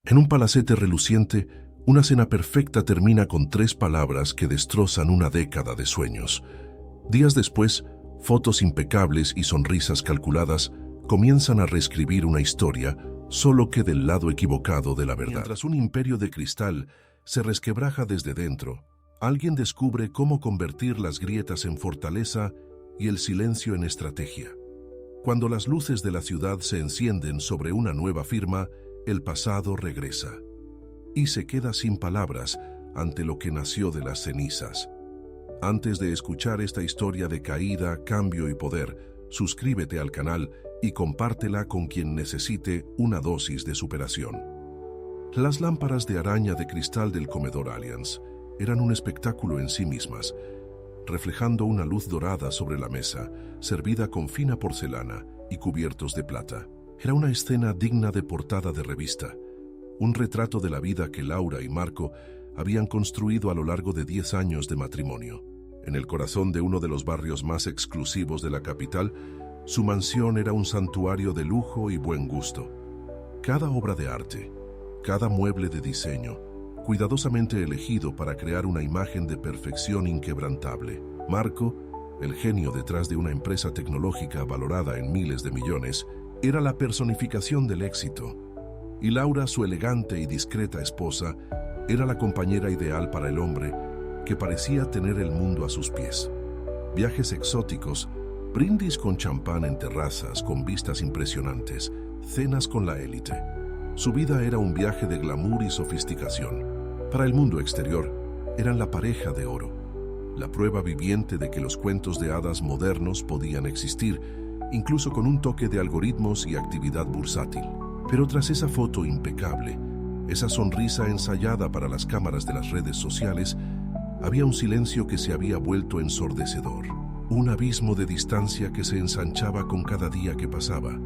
En un palacete reluciente, una cena perfecta termina con 3 palabras que destrozan una década de sueños. Días después, fotos impecables y sonrisas calculadas comienzan a reescribir una historia, solo que del lado equivocado de la verdad. Mientras un imperio de cristal se resquebraja desde dentro, alguien descubre cómo convertir las grietas en fortaleza y el silencio en estrategia. Cuando las luces de la ciudad se encienden sobre una nueva firma, el pasado regresa y se queda sin palabras ante lo que nació de las cenizas. Antes de escuchar esta historia de caída, cambio y poder, suscríbete al canal y compártela con quien necesite una dosis de superación. Las lámparas de araña de cristal del comedor Allianz eran un espectáculo en sí mismas, reflejando una luz dorada sobre la mesa, servida con fina porcelana y cubiertos de plata. Era una escena digna de portada de revista, un retrato de la vida que Laura y Marco habían construido a lo largo de 10 años de matrimonio. En el corazón de uno de los barrios más exclusivos de la capital, su mansión era un santuario de lujo y buen gusto. Cada obra de arte, cada mueble de diseño, cuidadosamente elegido para crear una imagen de perfección inquebrantable. Marco, el genio detrás de una empresa tecnológica valorada en miles de millones, era la personificación del éxito. Y Laura, su elegante y discreta esposa, era la compañera ideal para el hombre que parecía tener el mundo a sus pies. Viajes exóticos, brindis con champán en terrazas con vistas impresionantes, cenas con la élite. Su vida era un viaje de glamour y sofisticación. Para el mundo exterior, eran la pareja de oro, la prueba viviente de que los cuentos de hadas modernos podían existir, incluso con un toque de algoritmos y actividad bursátil. Pero tras esa foto impecable, esa sonrisa ensayada para las cámaras de las redes sociales, había un silencio que se había vuelto ensordecedor. Un abismo de distancia que se ensanchaba con cada día que pasaba,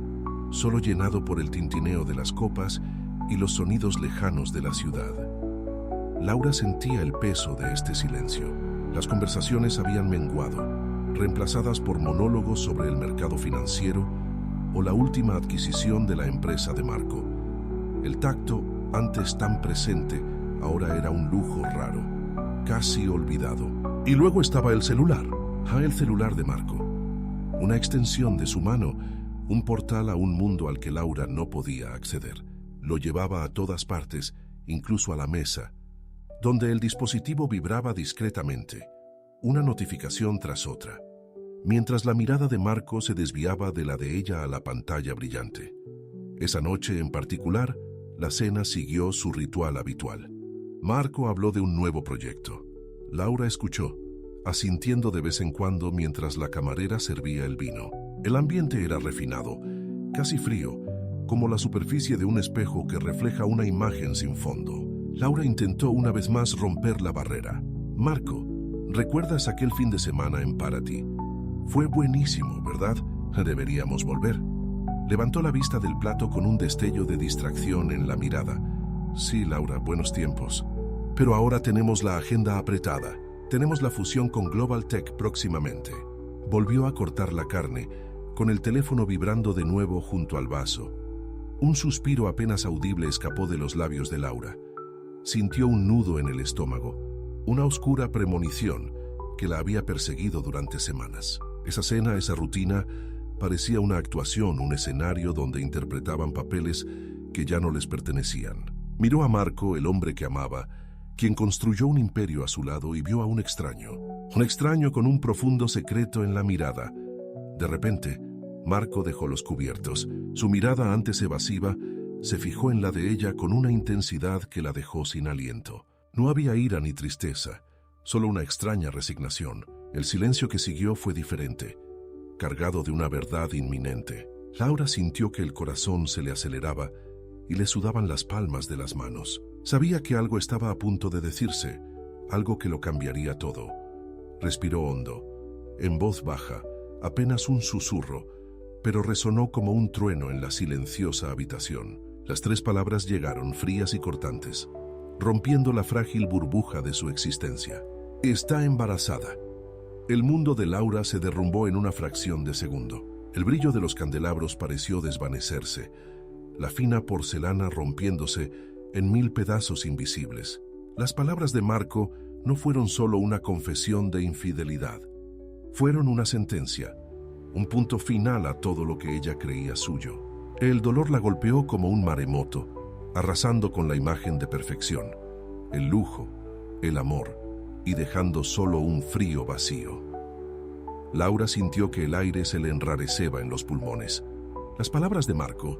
solo llenado por el tintineo de las copas y los sonidos lejanos de la ciudad. Laura sentía el peso de este silencio. Las conversaciones habían menguado, reemplazadas por monólogos sobre el mercado financiero o la última adquisición de la empresa de Marco. El tacto, antes tan presente, ahora era un lujo raro, casi olvidado. Y luego estaba el celular de Marco. Una extensión de su mano, un portal a un mundo al que Laura no podía acceder. Lo llevaba a todas partes, incluso a la mesa, donde el dispositivo vibraba discretamente, una notificación tras otra, mientras la mirada de Marco se desviaba de la de ella a la pantalla brillante. Esa noche en particular, la cena siguió su ritual habitual. Marco habló de un nuevo proyecto. Laura escuchó, asintiendo de vez en cuando mientras la camarera servía el vino. El ambiente era refinado, casi frío, como la superficie de un espejo que refleja una imagen sin fondo. Laura intentó una vez más romper la barrera. Marco, ¿recuerdas aquel fin de semana en Paraty? Fue buenísimo, ¿verdad? Deberíamos volver. Levantó la vista del plato con un destello de distracción en la mirada. Sí, Laura, buenos tiempos. Pero ahora tenemos la agenda apretada. Tenemos la fusión con Global Tech próximamente. Volvió a cortar la carne, con el teléfono vibrando de nuevo junto al vaso. Un suspiro apenas audible escapó de los labios de Laura. Sintió un nudo en el estómago, una oscura premonición que la había perseguido durante semanas. Esa cena, esa rutina, parecía una actuación, un escenario donde interpretaban papeles que ya no les pertenecían. Miró a Marco, el hombre que amaba, quien construyó un imperio a su lado, y vio a un extraño con un profundo secreto en la mirada. De repente, Marco dejó los cubiertos. Su mirada, antes evasiva, se fijó en la de ella con una intensidad que la dejó sin aliento. No había ira ni tristeza, solo una extraña resignación. El silencio que siguió fue diferente, cargado de una verdad inminente. Laura sintió que el corazón se le aceleraba y le sudaban las palmas de las manos. Sabía que algo estaba a punto de decirse, algo que lo cambiaría todo. Respiró hondo, en voz baja, apenas un susurro, pero resonó como un trueno en la silenciosa habitación. Las 3 palabras llegaron frías y cortantes, rompiendo la frágil burbuja de su existencia. Está embarazada. El mundo de Laura se derrumbó en una fracción de segundo. El brillo de los candelabros pareció desvanecerse, la fina porcelana rompiéndose en 1000 pedazos invisibles. Las palabras de Marco no fueron solo una confesión de infidelidad. Fueron una sentencia, un punto final a todo lo que ella creía suyo. El dolor la golpeó como un maremoto, arrasando con la imagen de perfección, el lujo, el amor, y dejando solo un frío vacío. Laura sintió que el aire se le enrareceba en los pulmones. Las palabras de Marco,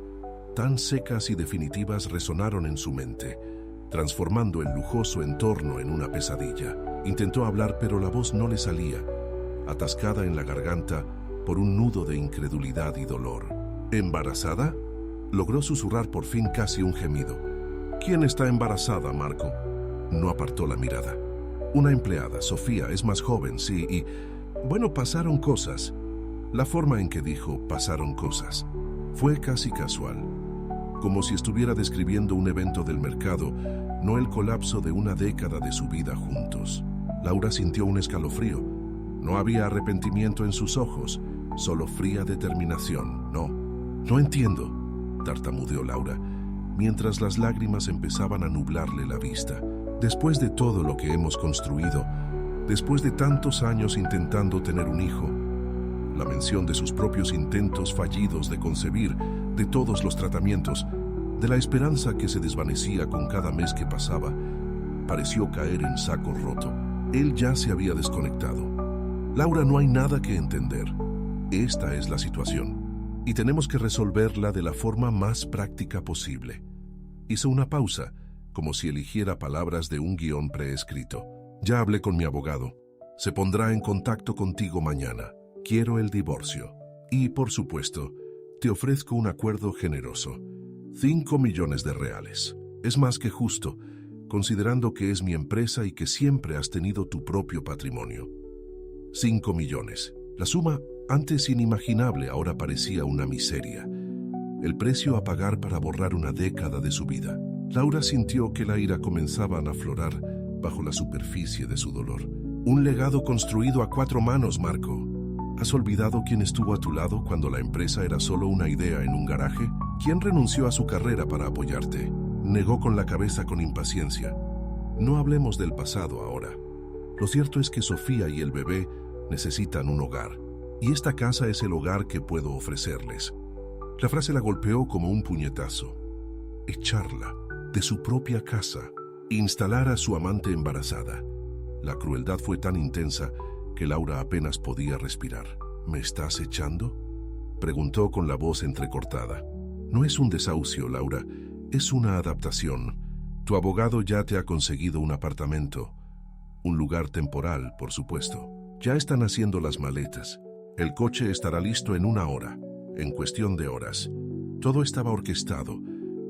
tan secas y definitivas, resonaron en su mente, transformando el lujoso entorno en una pesadilla. Intentó hablar, pero la voz no le salía, atascada en la garganta por un nudo de incredulidad y dolor. ¿Embarazada? Logró susurrar por fin, casi un gemido. ¿Quién está embarazada, Marco? No apartó la mirada. Una empleada, Sofía, es más joven, sí, y... bueno, pasaron cosas. La forma en que dijo pasaron cosas fue casi casual, como si estuviera describiendo un evento del mercado, no el colapso de una década de su vida juntos. Laura sintió un escalofrío. No había arrepentimiento en sus ojos, solo fría determinación. No entiendo, tartamudeó Laura, mientras las lágrimas empezaban a nublarle la vista. Después de todo lo que hemos construido, después de tantos años intentando tener un hijo, la mención de sus propios intentos fallidos de concebir, de todos los tratamientos, de la esperanza que se desvanecía con cada mes que pasaba, pareció caer en saco roto. Él ya se había desconectado. Laura, no hay nada que entender. Esta es la situación, y tenemos que resolverla de la forma más práctica posible. Hizo una pausa, como si eligiera palabras de un guión preescrito. Ya hablé con mi abogado. Se pondrá en contacto contigo mañana. Quiero el divorcio. Y, por supuesto, te ofrezco un acuerdo generoso. 5 millones de reales. Es más que justo, considerando que es mi empresa y que siempre has tenido tu propio patrimonio. 5 millones. La suma, antes inimaginable, ahora parecía una miseria. El precio a pagar para borrar una década de su vida. Laura sintió que la ira comenzaba a aflorar bajo la superficie de su dolor. Un legado construido a 4 manos, Marco. ¿Has olvidado quién estuvo a tu lado cuando la empresa era solo una idea en un garaje? ¿Quién renunció a su carrera para apoyarte? Negó con la cabeza con impaciencia. No hablemos del pasado ahora. Lo cierto es que Sofía y el bebé necesitan un hogar, y esta casa es el hogar que puedo ofrecerles. La frase la golpeó como un puñetazo. Echarla de su propia casa, instalar a su amante embarazada. La crueldad fue tan intensa que Laura apenas podía respirar. ¿Me estás echando?, preguntó con la voz entrecortada. No es un desahucio, Laura, es una adaptación. Tu abogado ya te ha conseguido un apartamento, un lugar temporal, por supuesto. Ya están haciendo las maletas. El coche estará listo en 1 hora, en cuestión de horas. Todo estaba orquestado,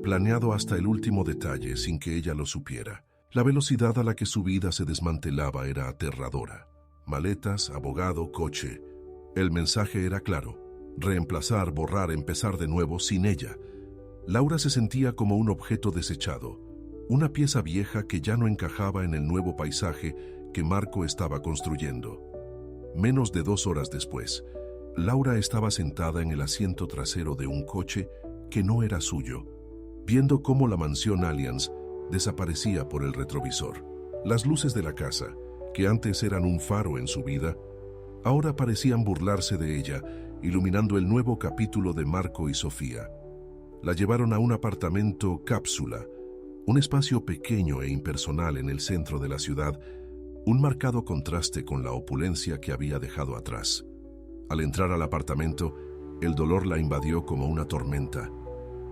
planeado hasta el último detalle sin que ella lo supiera. La velocidad a la que su vida se desmantelaba era aterradora. Maletas, abogado, coche. El mensaje era claro. Reemplazar, borrar, empezar de nuevo sin ella. Laura se sentía como un objeto desechado, una pieza vieja que ya no encajaba en el nuevo paisaje que Marco estaba construyendo. Menos de 2 horas después, Laura estaba sentada en el asiento trasero de un coche que no era suyo, viendo cómo la mansión Allianz desaparecía por el retrovisor. Las luces de la casa, que antes eran un faro en su vida, ahora parecían burlarse de ella, iluminando el nuevo capítulo de Marco y Sofía. La llevaron a un apartamento cápsula, un espacio pequeño e impersonal en el centro de la ciudad, un marcado contraste con la opulencia que había dejado atrás. Al entrar al apartamento, el dolor la invadió como una tormenta.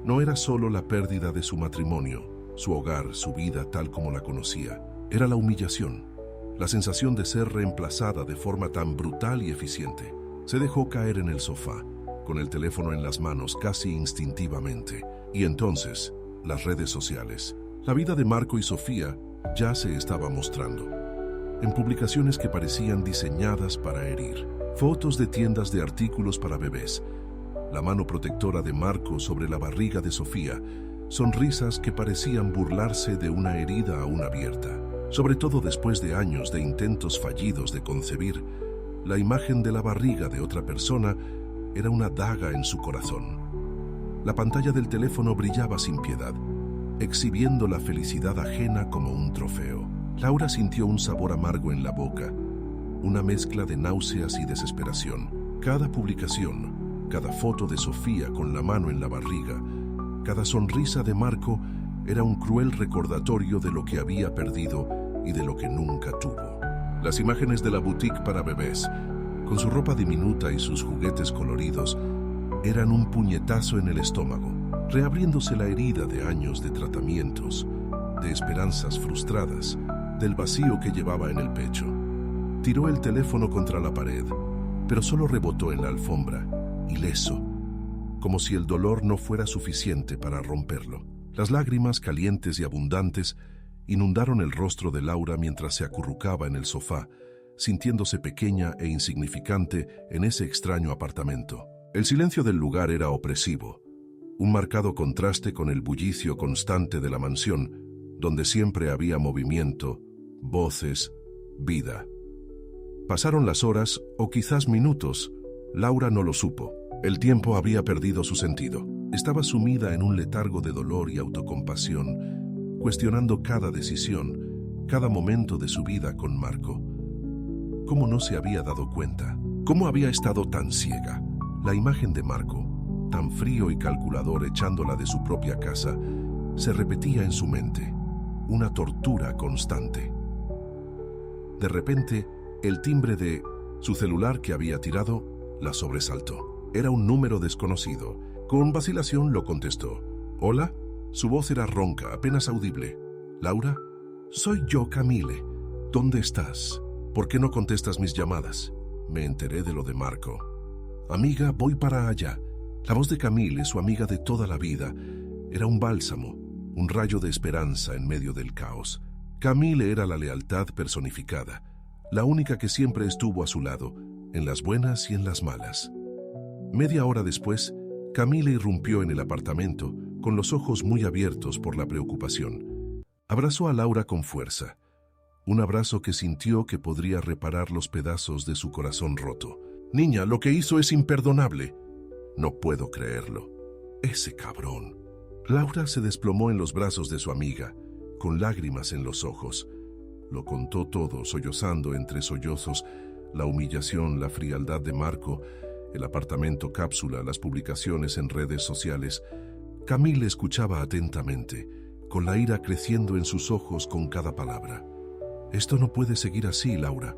No era solo la pérdida de su matrimonio, su hogar, su vida tal como la conocía. Era la humillación, la sensación de ser reemplazada de forma tan brutal y eficiente. Se dejó caer en el sofá, con el teléfono en las manos casi instintivamente. Y entonces, las redes sociales. La vida de Marco y Sofía ya se estaba mostrando, en publicaciones que parecían diseñadas para herir. Fotos de tiendas de artículos para bebés, la mano protectora de Marco sobre la barriga de Sofía, sonrisas que parecían burlarse de una herida aún abierta. Sobre todo después de años de intentos fallidos de concebir, la imagen de la barriga de otra persona era una daga en su corazón. La pantalla del teléfono brillaba sin piedad. exhibiendo la felicidad ajena como un trofeo. Laura sintió un sabor amargo en la boca, una mezcla de náuseas y desesperación. Cada publicación, cada foto de Sofía con la mano en la barriga, cada sonrisa de Marco era un cruel recordatorio de lo que había perdido y de lo que nunca tuvo. Las imágenes de la boutique para bebés, con su ropa diminuta y sus juguetes coloridos, eran un puñetazo en el estómago, reabriéndose la herida de años de tratamientos, de esperanzas frustradas, del vacío que llevaba en el pecho. Tiró el teléfono contra la pared, pero solo rebotó en la alfombra, ileso, como si el dolor no fuera suficiente para romperlo. Las lágrimas calientes y abundantes inundaron el rostro de Laura mientras se acurrucaba en el sofá, sintiéndose pequeña e insignificante en ese extraño apartamento. El silencio del lugar era opresivo, un marcado contraste con el bullicio constante de la mansión, donde siempre había movimiento, voces, vida. Pasaron las horas, o quizás minutos. Laura no lo supo. El tiempo había perdido su sentido. Estaba sumida en un letargo de dolor y autocompasión, cuestionando cada decisión, cada momento de su vida con Marco. ¿Cómo no se había dado cuenta? ¿Cómo había estado tan ciega? La imagen de Marco, tan frío y calculador echándola de su propia casa, se repetía en su mente, una tortura constante. De repente, el timbre de su celular que había tirado la sobresaltó. Era un número desconocido. Con vacilación lo contestó. ¿Hola? Su voz era ronca, apenas audible. ¿Laura? Soy yo, Camille. ¿Dónde estás? ¿Por qué no contestas mis llamadas? Me enteré de lo de Marco. Amiga, voy para allá. La voz de Camille, su amiga de toda la vida, era un bálsamo, un rayo de esperanza en medio del caos. Camille era la lealtad personificada, la única que siempre estuvo a su lado, en las buenas y en las malas. Media hora después, Camille irrumpió en el apartamento, con los ojos muy abiertos por la preocupación. Abrazó a Laura con fuerza, un abrazo que sintió que podría reparar los pedazos de su corazón roto. Niña, lo que hizo es imperdonable. No puedo creerlo. Ese cabrón. Laura se desplomó en los brazos de su amiga, con lágrimas en los ojos. Lo contó todo, sollozando entre sollozos, la humillación, la frialdad de Marco, el apartamento cápsula, las publicaciones en redes sociales. Camille escuchaba atentamente, con la ira creciendo en sus ojos con cada palabra. Esto no puede seguir así, Laura.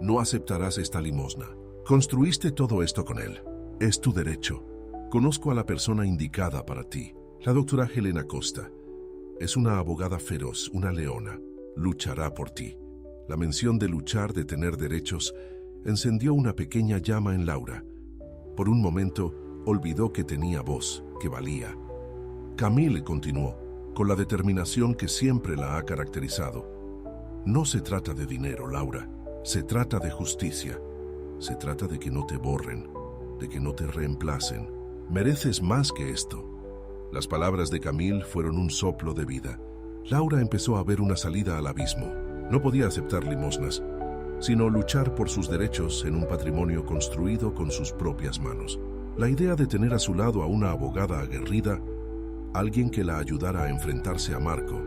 No aceptarás esta limosna. Construiste todo esto con él. Es tu derecho. Conozco a la persona indicada para ti, la doctora Helena Costa. Es una abogada feroz, una leona. Luchará por ti. La mención de luchar, de tener derechos, encendió una pequeña llama en Laura. Por un momento, olvidó que tenía voz, que valía. Camille continuó, con la determinación que siempre la ha caracterizado. No se trata de dinero, Laura. Se trata de justicia. Se trata de que no te borren, de que no te reemplacen. Mereces más que esto. Las palabras de Camille fueron un soplo de vida. Laura empezó a ver una salida al abismo. No podía aceptar limosnas, sino luchar por sus derechos en un patrimonio construido con sus propias manos. La idea de tener a su lado a una abogada aguerrida, alguien que la ayudara a enfrentarse a Marco,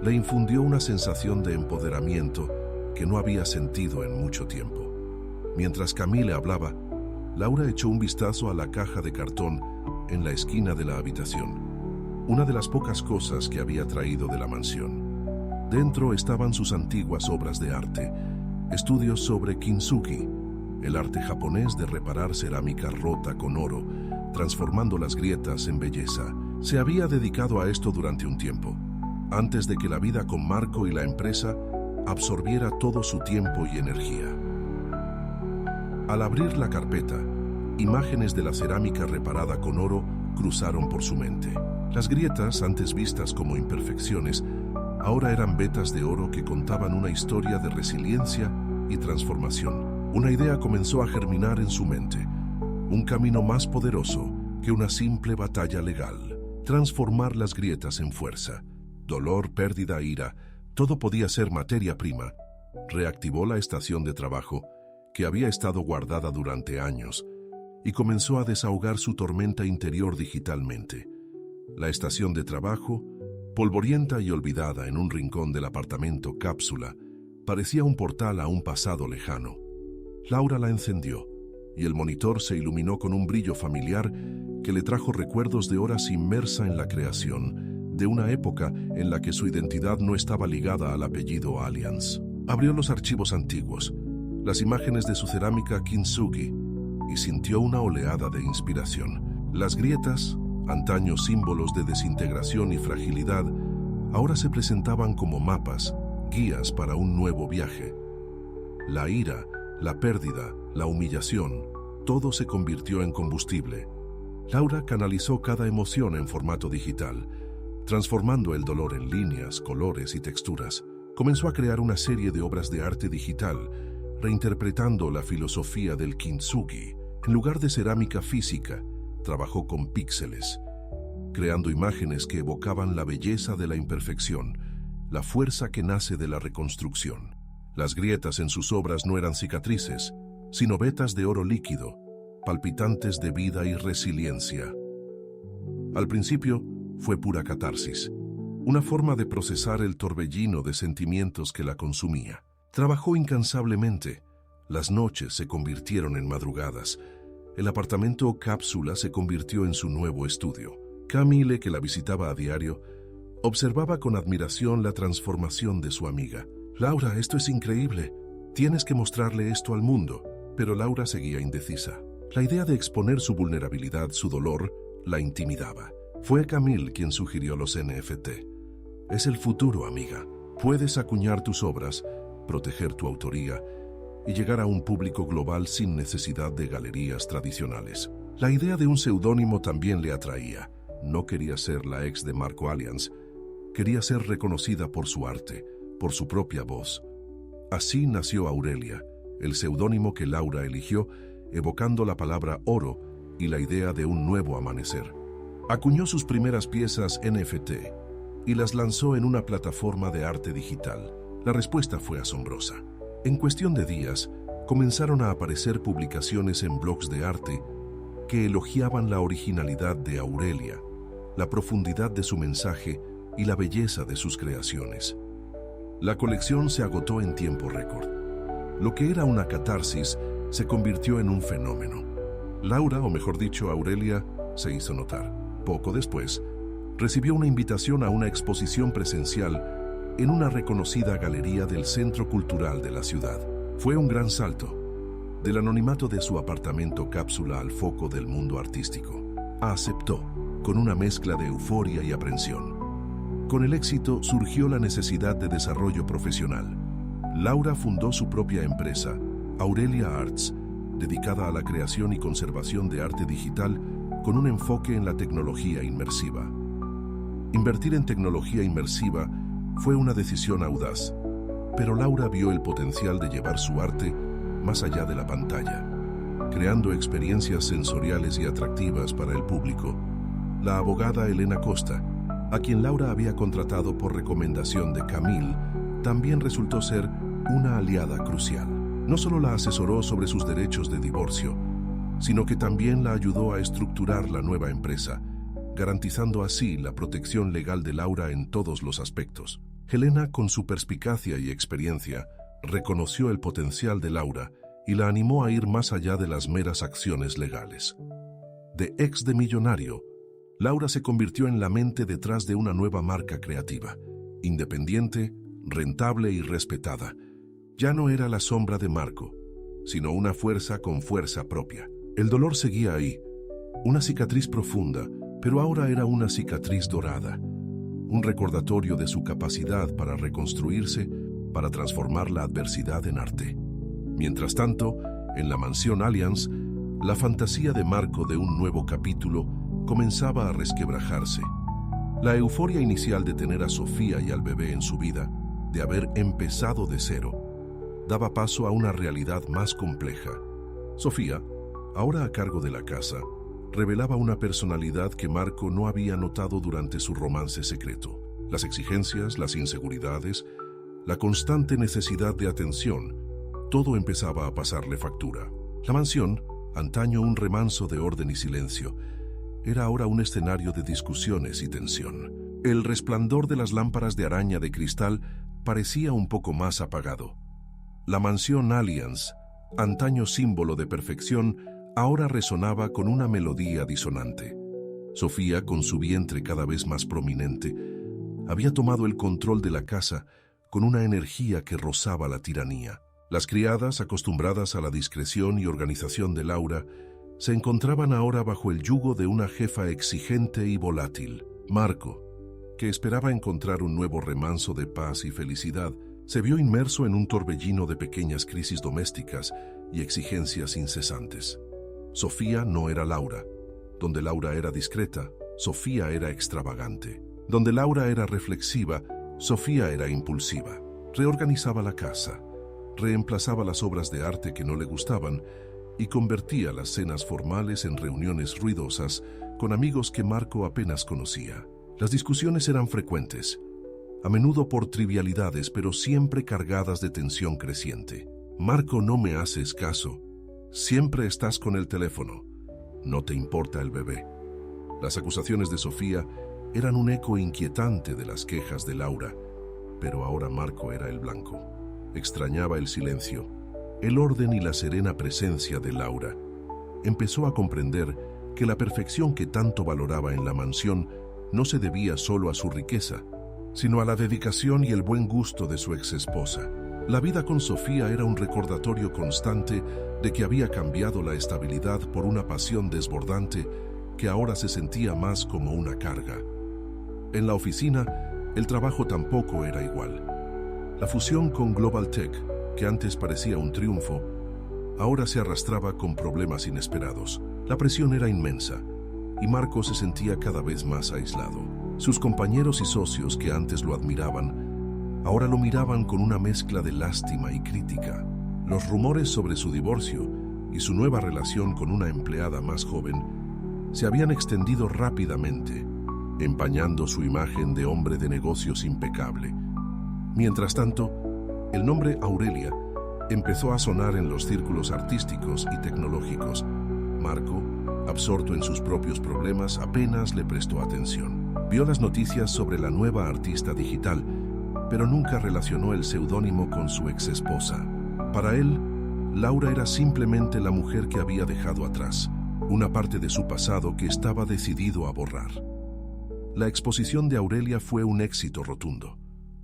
le infundió una sensación de empoderamiento que no había sentido en mucho tiempo. Mientras Camille hablaba, Laura echó un vistazo a la caja de cartón en la esquina de la habitación, una de las pocas cosas que había traído de la mansión. Dentro estaban sus antiguas obras de arte, estudios sobre kintsugi, el arte japonés de reparar cerámica rota con oro, transformando las grietas en belleza. Se había dedicado a esto durante un tiempo, antes de que la vida con Marco y la empresa absorbiera todo su tiempo y energía. Al abrir la carpeta, imágenes de la cerámica reparada con oro cruzaron por su mente. Las grietas, antes vistas como imperfecciones, ahora eran vetas de oro que contaban una historia de resiliencia y transformación. Una idea comenzó a germinar en su mente, un camino más poderoso que una simple batalla legal. Transformar las grietas en fuerza. Dolor, pérdida, ira, todo podía ser materia prima. Reactivó la estación de trabajo, que había estado guardada durante años, y comenzó a desahogar su tormenta interior digitalmente. La estación de trabajo Polvorienta y olvidada en un rincón del apartamento cápsula, parecía un portal a un pasado lejano. Laura la encendió y el monitor se iluminó con un brillo familiar que le trajo recuerdos de horas inmersa en la creación, de una época en la que su identidad no estaba ligada al apellido Allianz. Abrió los archivos antiguos, las imágenes de su cerámica kintsugi, y sintió una oleada de inspiración. Las grietas, antaño símbolos de desintegración y fragilidad, ahora se presentaban como mapas, guías para un nuevo viaje. La ira, la pérdida, la humillación, todo se convirtió en combustible. Laura canalizó cada emoción en formato digital, transformando el dolor en líneas, colores y texturas. Comenzó a crear una serie de obras de arte digital, reinterpretando la filosofía del kintsugi. En lugar de cerámica física, trabajó con píxeles, creando imágenes que evocaban la belleza de la imperfección, la fuerza que nace de la reconstrucción. Las grietas en sus obras no eran cicatrices, sino vetas de oro líquido, palpitantes de vida y resiliencia. Al principio, fue pura catarsis, una forma de procesar el torbellino de sentimientos que la consumía. Trabajó incansablemente. Las noches se convirtieron en madrugadas. El apartamento cápsula se convirtió en su nuevo estudio. Camille, que la visitaba a diario, observaba con admiración la transformación de su amiga. «Laura, esto es increíble. Tienes que mostrarle esto al mundo». Pero Laura seguía indecisa. La idea de exponer su vulnerabilidad, su dolor, la intimidaba. Fue Camille quien sugirió los NFT. Es el futuro, amiga. Puedes acuñar tus obras, proteger tu autoría y llegar a un público global sin necesidad de galerías tradicionales. La idea de un seudónimo también le atraía. No quería ser la ex de Marco Allianz. Quería ser reconocida por su arte, por su propia voz. Así nació Aurelia, el seudónimo que Laura eligió, evocando la palabra oro y la idea de un nuevo amanecer. Acuñó sus primeras piezas NFT y las lanzó en una plataforma de arte digital. La respuesta fue asombrosa. En cuestión de días, comenzaron a aparecer publicaciones en blogs de arte que elogiaban la originalidad de Aurelia, la profundidad de su mensaje y la belleza de sus creaciones. La colección se agotó en tiempo récord. Lo que era una catarsis se convirtió en un fenómeno. Laura, o mejor dicho, Aurelia, se hizo notar. Poco después, recibió una invitación a una exposición presencial en una reconocida galería del Centro Cultural de la ciudad. Fue un gran salto, del anonimato de su apartamento cápsula al foco del mundo artístico. Aceptó, con una mezcla de euforia y aprensión. Con el éxito surgió la necesidad de desarrollo profesional. Laura fundó su propia empresa, Aurelia Arts, dedicada a la creación y conservación de arte digital con un enfoque en la tecnología inmersiva. Invertir en tecnología inmersiva fue una decisión audaz, pero Laura vio el potencial de llevar su arte más allá de la pantalla, creando experiencias sensoriales y atractivas para el público. La abogada Elena Costa, a quien Laura había contratado por recomendación de Camille, también resultó ser una aliada crucial. No solo la asesoró sobre sus derechos de divorcio, sino que también la ayudó a estructurar la nueva empresa, garantizando así la protección legal de Laura en todos los aspectos. Helena, con su perspicacia y experiencia, reconoció el potencial de Laura y la animó a ir más allá de las meras acciones legales. De ex de millonario, Laura se convirtió en la mente detrás de una nueva marca creativa, independiente, rentable y respetada. Ya no era la sombra de Marco, sino una fuerza con fuerza propia. El dolor seguía ahí, una cicatriz profunda, pero ahora era una cicatriz dorada, un recordatorio de su capacidad para reconstruirse, para transformar la adversidad en arte. Mientras tanto, en la mansión Allianz, la fantasía de Marco de un nuevo capítulo comenzaba a resquebrajarse. La euforia inicial de tener a Sofía y al bebé en su vida, de haber empezado de cero, daba paso a una realidad más compleja. Sofía, ahora a cargo de la casa, revelaba una personalidad que Marco no había notado durante su romance secreto. Las exigencias, las inseguridades, la constante necesidad de atención, todo empezaba a pasarle factura. La mansión, antaño un remanso de orden y silencio, era ahora un escenario de discusiones y tensión. El resplandor de las lámparas de araña de cristal parecía un poco más apagado. La mansión Allianz, antaño símbolo de perfección, ahora resonaba con una melodía disonante. Sofía, con su vientre cada vez más prominente, había tomado el control de la casa con una energía que rozaba la tiranía. Las criadas, acostumbradas a la discreción y organización de Laura, se encontraban ahora bajo el yugo de una jefa exigente y volátil. Marco, que esperaba encontrar un nuevo remanso de paz y felicidad, se vio inmerso en un torbellino de pequeñas crisis domésticas y exigencias incesantes. Sofía no era Laura. Donde Laura era discreta, Sofía era extravagante. Donde Laura era reflexiva, Sofía era impulsiva. Reorganizaba la casa, reemplazaba las obras de arte que no le gustaban y convertía las cenas formales en reuniones ruidosas con amigos que Marco apenas conocía. Las discusiones eran frecuentes, a menudo por trivialidades, pero siempre cargadas de tensión creciente. Marco, no me haces caso. Siempre estás con el teléfono. No te importa el bebé. Las acusaciones de Sofía eran un eco inquietante de las quejas de Laura, pero ahora Marco era el blanco. Extrañaba el silencio, el orden y la serena presencia de Laura. Empezó a comprender que la perfección que tanto valoraba en la mansión no se debía solo a su riqueza, sino a la dedicación y el buen gusto de su exesposa. La vida con Sofía era un recordatorio constante de que había cambiado la estabilidad por una pasión desbordante que ahora se sentía más como una carga. En la oficina, el trabajo tampoco era igual. La fusión con Global Tech, que antes parecía un triunfo, ahora se arrastraba con problemas inesperados. La presión era inmensa y Marco se sentía cada vez más aislado. Sus compañeros y socios que antes lo admiraban, ahora lo miraban con una mezcla de lástima y crítica. Los rumores sobre su divorcio y su nueva relación con una empleada más joven se habían extendido rápidamente, empañando su imagen de hombre de negocios impecable. Mientras tanto, el nombre Aurelia empezó a sonar en los círculos artísticos y tecnológicos. Marco, absorto en sus propios problemas, apenas le prestó atención. Vio las noticias sobre la nueva artista digital, pero nunca relacionó el seudónimo con su exesposa. Para él, Laura era simplemente la mujer que había dejado atrás, una parte de su pasado que estaba decidido a borrar. La exposición de Aurelia fue un éxito rotundo.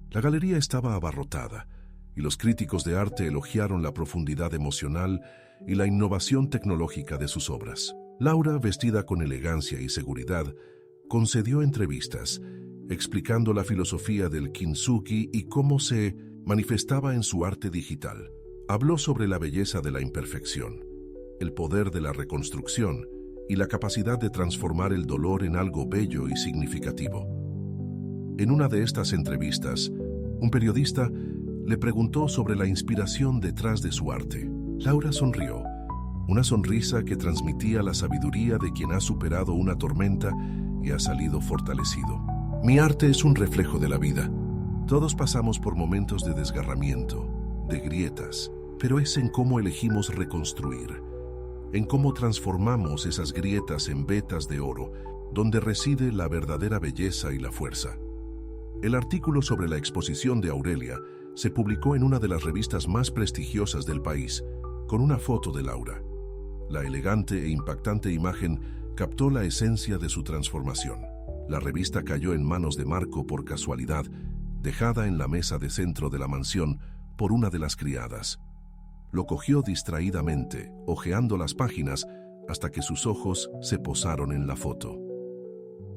La galería estaba abarrotada, y los críticos de arte elogiaron la profundidad emocional y la innovación tecnológica de sus obras. Laura, vestida con elegancia y seguridad, concedió entrevistas, explicando la filosofía del kintsugi y cómo se manifestaba en su arte digital. Habló sobre la belleza de la imperfección, el poder de la reconstrucción y la capacidad de transformar el dolor en algo bello y significativo. En una de estas entrevistas, un periodista le preguntó sobre la inspiración detrás de su arte. Laura sonrió, una sonrisa que transmitía la sabiduría de quien ha superado una tormenta y ha salido fortalecido. Mi arte es un reflejo de la vida. Todos pasamos por momentos de desgarramiento, de grietas, pero es en cómo elegimos reconstruir, en cómo transformamos esas grietas en vetas de oro, donde reside la verdadera belleza y la fuerza. El artículo sobre la exposición de Aurelia se publicó en una de las revistas más prestigiosas del país, con una foto de Laura. La elegante e impactante imagen captó la esencia de su transformación. La revista cayó en manos de Marco por casualidad, dejada en la mesa de centro de la mansión por una de las criadas. Lo cogió distraídamente, hojeando las páginas, hasta que sus ojos se posaron en la foto.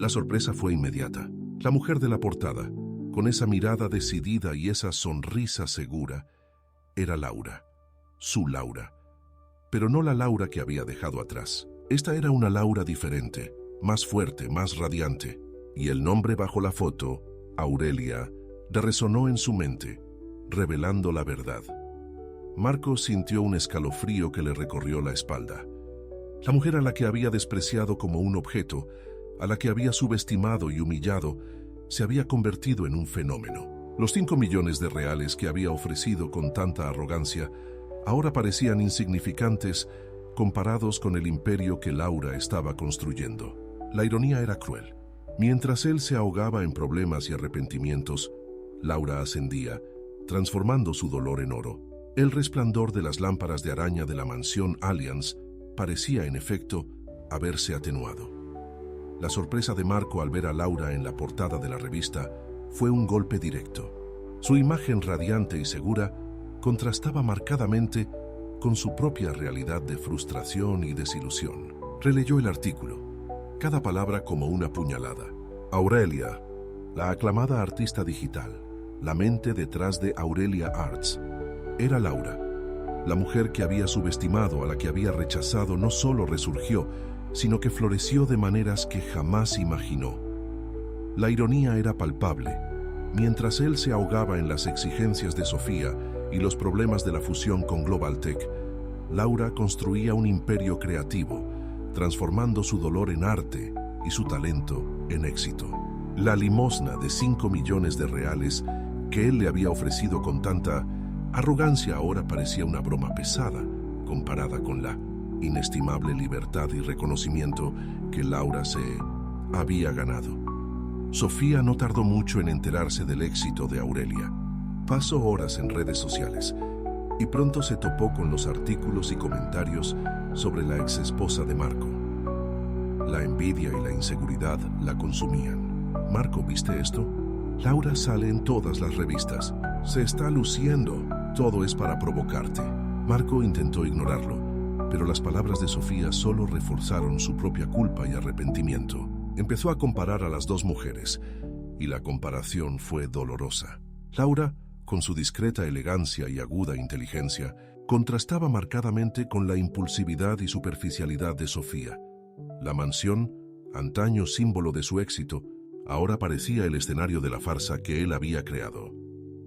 La sorpresa fue inmediata. La mujer de la portada, con esa mirada decidida y esa sonrisa segura, era Laura, su Laura. Pero no la Laura que había dejado atrás. Esta era una Laura diferente, más fuerte, más radiante. Y el nombre bajo la foto, Aurelia, resonó en su mente, revelando la verdad. Marco sintió un escalofrío que le recorrió la espalda. La mujer a la que había despreciado como un objeto, a la que había subestimado y humillado, se había convertido en un fenómeno. Los 5 millones de reales que había ofrecido con tanta arrogancia ahora parecían insignificantes comparados con el imperio que Laura estaba construyendo. La ironía era cruel. Mientras él se ahogaba en problemas y arrepentimientos, Laura ascendía, transformando su dolor en oro. El resplandor de las lámparas de araña de la mansión Allianz parecía, en efecto, haberse atenuado. La sorpresa de Marco al ver a Laura en la portada de la revista fue un golpe directo. Su imagen radiante y segura contrastaba marcadamente con su propia realidad de frustración y desilusión. Releyó el artículo, cada palabra como una puñalada. Aurelia, la aclamada artista digital, la mente detrás de Aurelia Arts, era Laura. La mujer que había subestimado, a la que había rechazado, no solo resurgió, sino que floreció de maneras que jamás imaginó. La ironía era palpable. Mientras él se ahogaba en las exigencias de Sofía y los problemas de la fusión con Global Tech, Laura construía un imperio creativo, transformando su dolor en arte y su talento en éxito. La limosna de 5 millones de reales que él le había ofrecido con tanta arrogancia ahora parecía una broma pesada comparada con la inestimable libertad y reconocimiento que Laura se había ganado. Sofía no tardó mucho en enterarse del éxito de Aurelia. Pasó horas en redes sociales y pronto se topó con los artículos y comentarios sobre la exesposa de Marco. La envidia y la inseguridad la consumían. «Marco, ¿viste esto? Laura sale en todas las revistas. Se está luciendo. Todo es para provocarte». Marco intentó ignorarlo, pero las palabras de Sofía solo reforzaron su propia culpa y arrepentimiento. Empezó a comparar a las dos mujeres, y la comparación fue dolorosa. Laura, con su discreta elegancia y aguda inteligencia, contrastaba marcadamente con la impulsividad y superficialidad de Sofía. La mansión, antaño símbolo de su éxito, ahora parecía el escenario de la farsa que él había creado.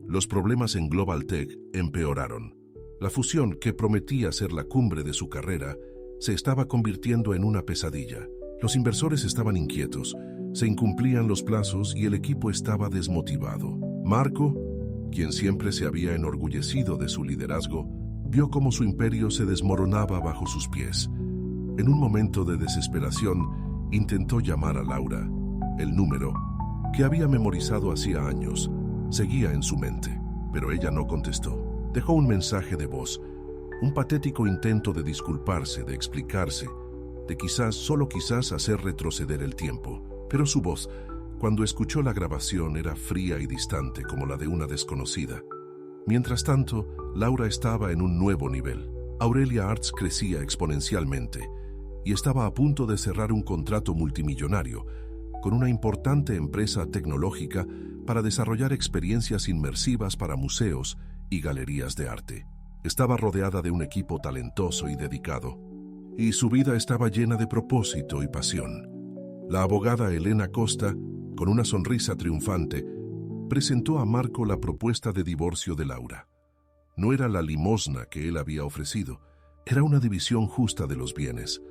Los problemas en Global Tech empeoraron. La fusión, que prometía ser la cumbre de su carrera, se estaba convirtiendo en una pesadilla. Los inversores estaban inquietos, se incumplían los plazos y el equipo estaba desmotivado. Marco, quien siempre se había enorgullecido de su liderazgo, vio cómo su imperio se desmoronaba bajo sus pies. En un momento de desesperación, intentó llamar a Laura. El número, que había memorizado hacía años, seguía en su mente, pero ella no contestó. Dejó un mensaje de voz, un patético intento de disculparse, de explicarse, de quizás, solo quizás, hacer retroceder el tiempo. Pero su voz, cuando escuchó la grabación, era fría y distante como la de una desconocida. Mientras tanto, Laura estaba en un nuevo nivel. Aurelia Arts crecía exponencialmente y estaba a punto de cerrar un contrato multimillonario con una importante empresa tecnológica para desarrollar experiencias inmersivas para museos y galerías de arte. Estaba rodeada de un equipo talentoso y dedicado, y su vida estaba llena de propósito y pasión. La abogada Elena Costa, con una sonrisa triunfante, presentó a Marco la propuesta de divorcio de Laura. No era la limosna que él había ofrecido, era una división justa de los bienes,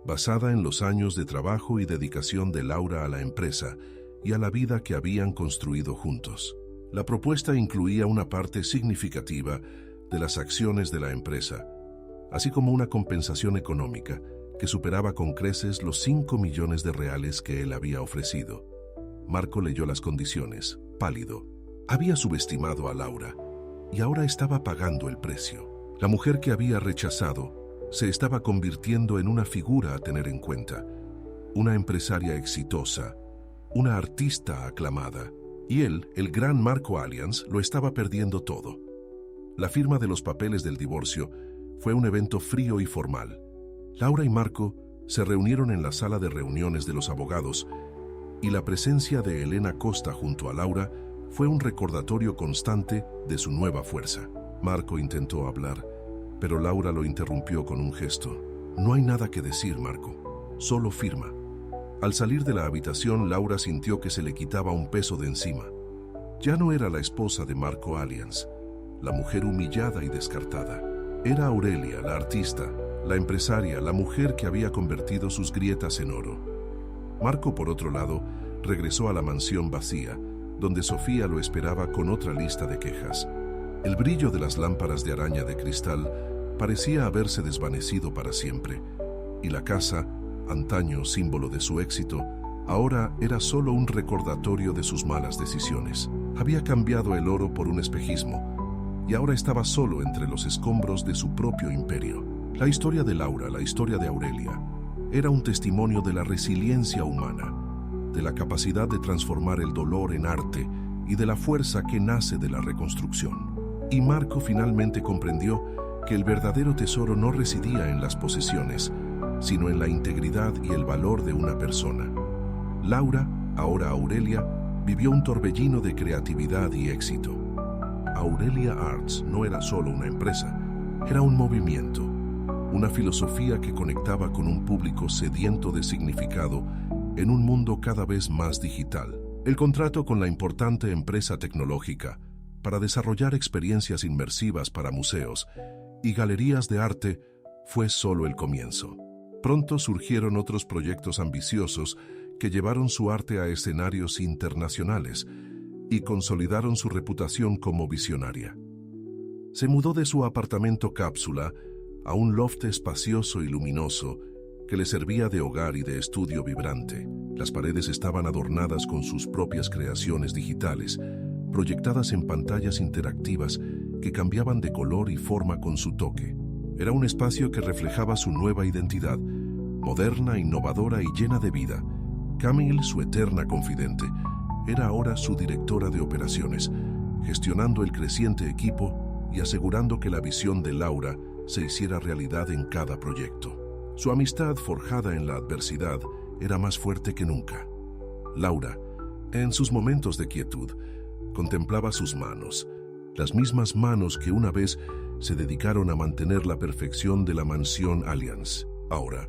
basada en los años de trabajo y dedicación de Laura a la empresa y a la vida que habían construido juntos. La propuesta incluía una parte significativa de las acciones de la empresa, así como una compensación económica que superaba con creces los 5 millones de reales que él había ofrecido. Marco leyó las condiciones, pálido. Había subestimado a Laura y ahora estaba pagando el precio. La mujer que había rechazado se estaba convirtiendo en una figura a tener en cuenta, una empresaria exitosa, una artista aclamada, y él, el gran Marco Allianz, lo estaba perdiendo todo. La firma de los papeles del divorcio fue un evento frío y formal. Laura y Marco se reunieron en la sala de reuniones de los abogados y la presencia de Elena Costa junto a Laura fue un recordatorio constante de su nueva fuerza. Marco intentó hablar, pero Laura lo interrumpió con un gesto. «No hay nada que decir, Marco. Solo firma». Al salir de la habitación, Laura sintió que se le quitaba un peso de encima. Ya no era la esposa de Marco Allianz, la mujer humillada y descartada. Era Aurelia, la artista, la empresaria, la mujer que había convertido sus grietas en oro. Marco, por otro lado, regresó a la mansión vacía, donde Sofía lo esperaba con otra lista de quejas. El brillo de las lámparas de araña de cristal parecía haberse desvanecido para siempre, y la casa, antaño símbolo de su éxito, Ahora era solo un recordatorio de sus malas decisiones. Había cambiado el oro por un espejismo, y ahora estaba solo entre los escombros de su propio imperio. La historia de Laura, la historia de Aurelia, era un testimonio de la resiliencia humana, de la capacidad de transformar el dolor en arte y de la fuerza que nace de la reconstrucción. Y Marco finalmente comprendió que el verdadero tesoro no residía en las posesiones, sino en la integridad y el valor de una persona. Laura, ahora Aurelia, vivió un torbellino de creatividad y éxito. Aurelia Arts no era solo una empresa, era un movimiento, una filosofía que conectaba con un público sediento de significado en un mundo cada vez más digital. El contrato con la importante empresa tecnológica para desarrollar experiencias inmersivas para museos y galerías de arte fue solo el comienzo. Pronto surgieron otros proyectos ambiciosos que llevaron su arte a escenarios internacionales y consolidaron su reputación como visionaria. Se mudó de su apartamento cápsula a un loft espacioso y luminoso que le servía de hogar y de estudio vibrante. Las paredes estaban adornadas con sus propias creaciones digitales, proyectadas en pantallas interactivas que cambiaban de color y forma con su toque. Era un espacio que reflejaba su nueva identidad, moderna, innovadora y llena de vida. Camille, su eterna confidente, era ahora su directora de operaciones, gestionando el creciente equipo y asegurando que la visión de Laura se hiciera realidad en cada proyecto. Su amistad, forjada en la adversidad, era más fuerte que nunca. Laura, en sus momentos de quietud, contemplaba sus manos, las mismas manos que una vez se dedicaron a mantener la perfección de la mansión Allianz. Ahora,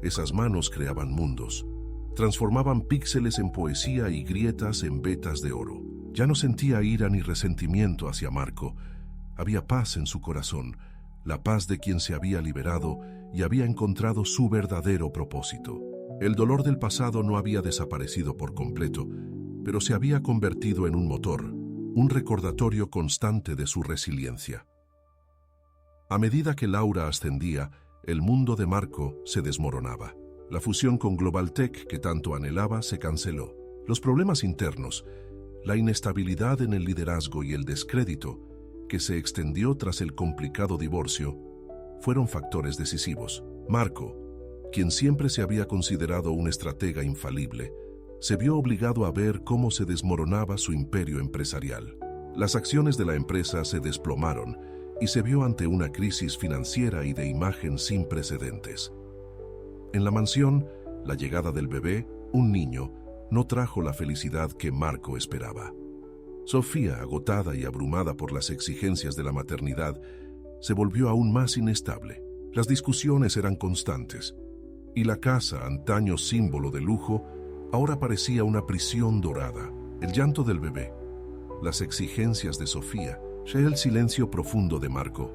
esas manos creaban mundos, transformaban píxeles en poesía y grietas en vetas de oro. Ya no sentía ira ni resentimiento hacia Marco. Había paz en su corazón, la paz de quien se había liberado y había encontrado su verdadero propósito. El dolor del pasado no había desaparecido por completo, pero se había convertido en un motor, un recordatorio constante de su resiliencia. A medida que Laura ascendía, el mundo de Marco se desmoronaba. La fusión con Globaltech que tanto anhelaba se canceló. Los problemas internos, la inestabilidad en el liderazgo y el descrédito, que se extendió tras el complicado divorcio, fueron factores decisivos. Marco, quien siempre se había considerado un estratega infalible, se vio obligado a ver cómo se desmoronaba su imperio empresarial. Las acciones de la empresa se desplomaron y se vio ante una crisis financiera y de imagen sin precedentes. En la mansión, la llegada del bebé, un niño, no trajo la felicidad que Marco esperaba. Sofía, agotada y abrumada por las exigencias de la maternidad, se volvió aún más inestable. Las discusiones eran constantes, y la casa, antaño símbolo de lujo, ahora parecía una prisión dorada. El llanto del bebé, las exigencias de Sofía, el silencio profundo de Marco,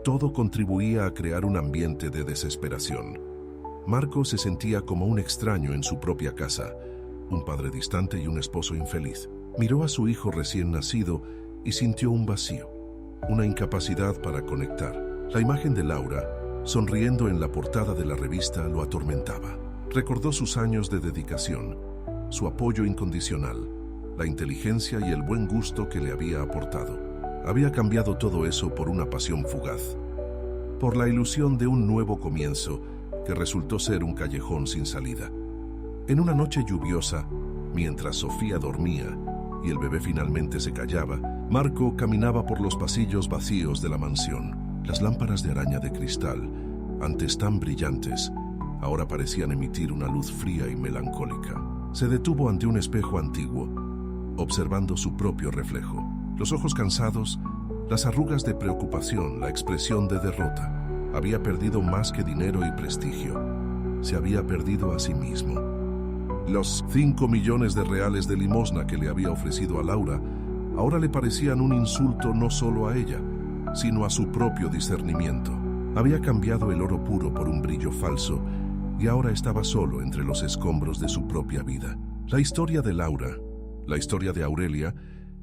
todo contribuía a crear un ambiente de desesperación. Marco se sentía como un extraño en su propia casa, un padre distante y un esposo infeliz. Miró a su hijo recién nacido y sintió un vacío, una incapacidad para conectar. La imagen de Laura, sonriendo en la portada de la revista, lo atormentaba. Recordó sus años de dedicación, su apoyo incondicional, la inteligencia y el buen gusto que le había aportado. Había cambiado todo eso por una pasión fugaz, por la ilusión de un nuevo comienzo que resultó ser un callejón sin salida. En una noche lluviosa, mientras Sofía dormía y el bebé finalmente se callaba, Marco caminaba por los pasillos vacíos de la mansión. Las lámparas de araña de cristal, antes tan brillantes, ahora parecían emitir una luz fría y melancólica. Se detuvo ante un espejo antiguo, observando su propio reflejo. Los ojos cansados, las arrugas de preocupación, la expresión de derrota. Había perdido más que dinero y prestigio. Se había perdido a sí mismo. Los 5 millones de reales de limosna que le había ofrecido a Laura ahora le parecían un insulto no solo a ella, sino a su propio discernimiento. Había cambiado el oro puro por un brillo falso y ahora estaba solo entre los escombros de su propia vida. La historia de Laura, la historia de Aurelia,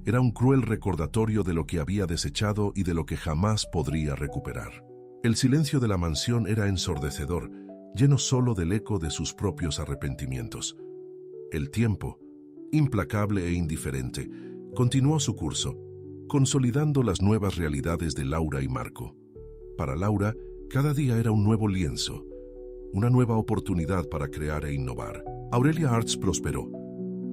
era un cruel recordatorio de lo que había desechado y de lo que jamás podría recuperar. El silencio de la mansión era ensordecedor, lleno solo del eco de sus propios arrepentimientos. El tiempo, implacable e indiferente, continuó su curso, consolidando las nuevas realidades de Laura y Marco. Para Laura, cada día era un nuevo lienzo, una nueva oportunidad para crear e innovar. Aurelia Arts prosperó,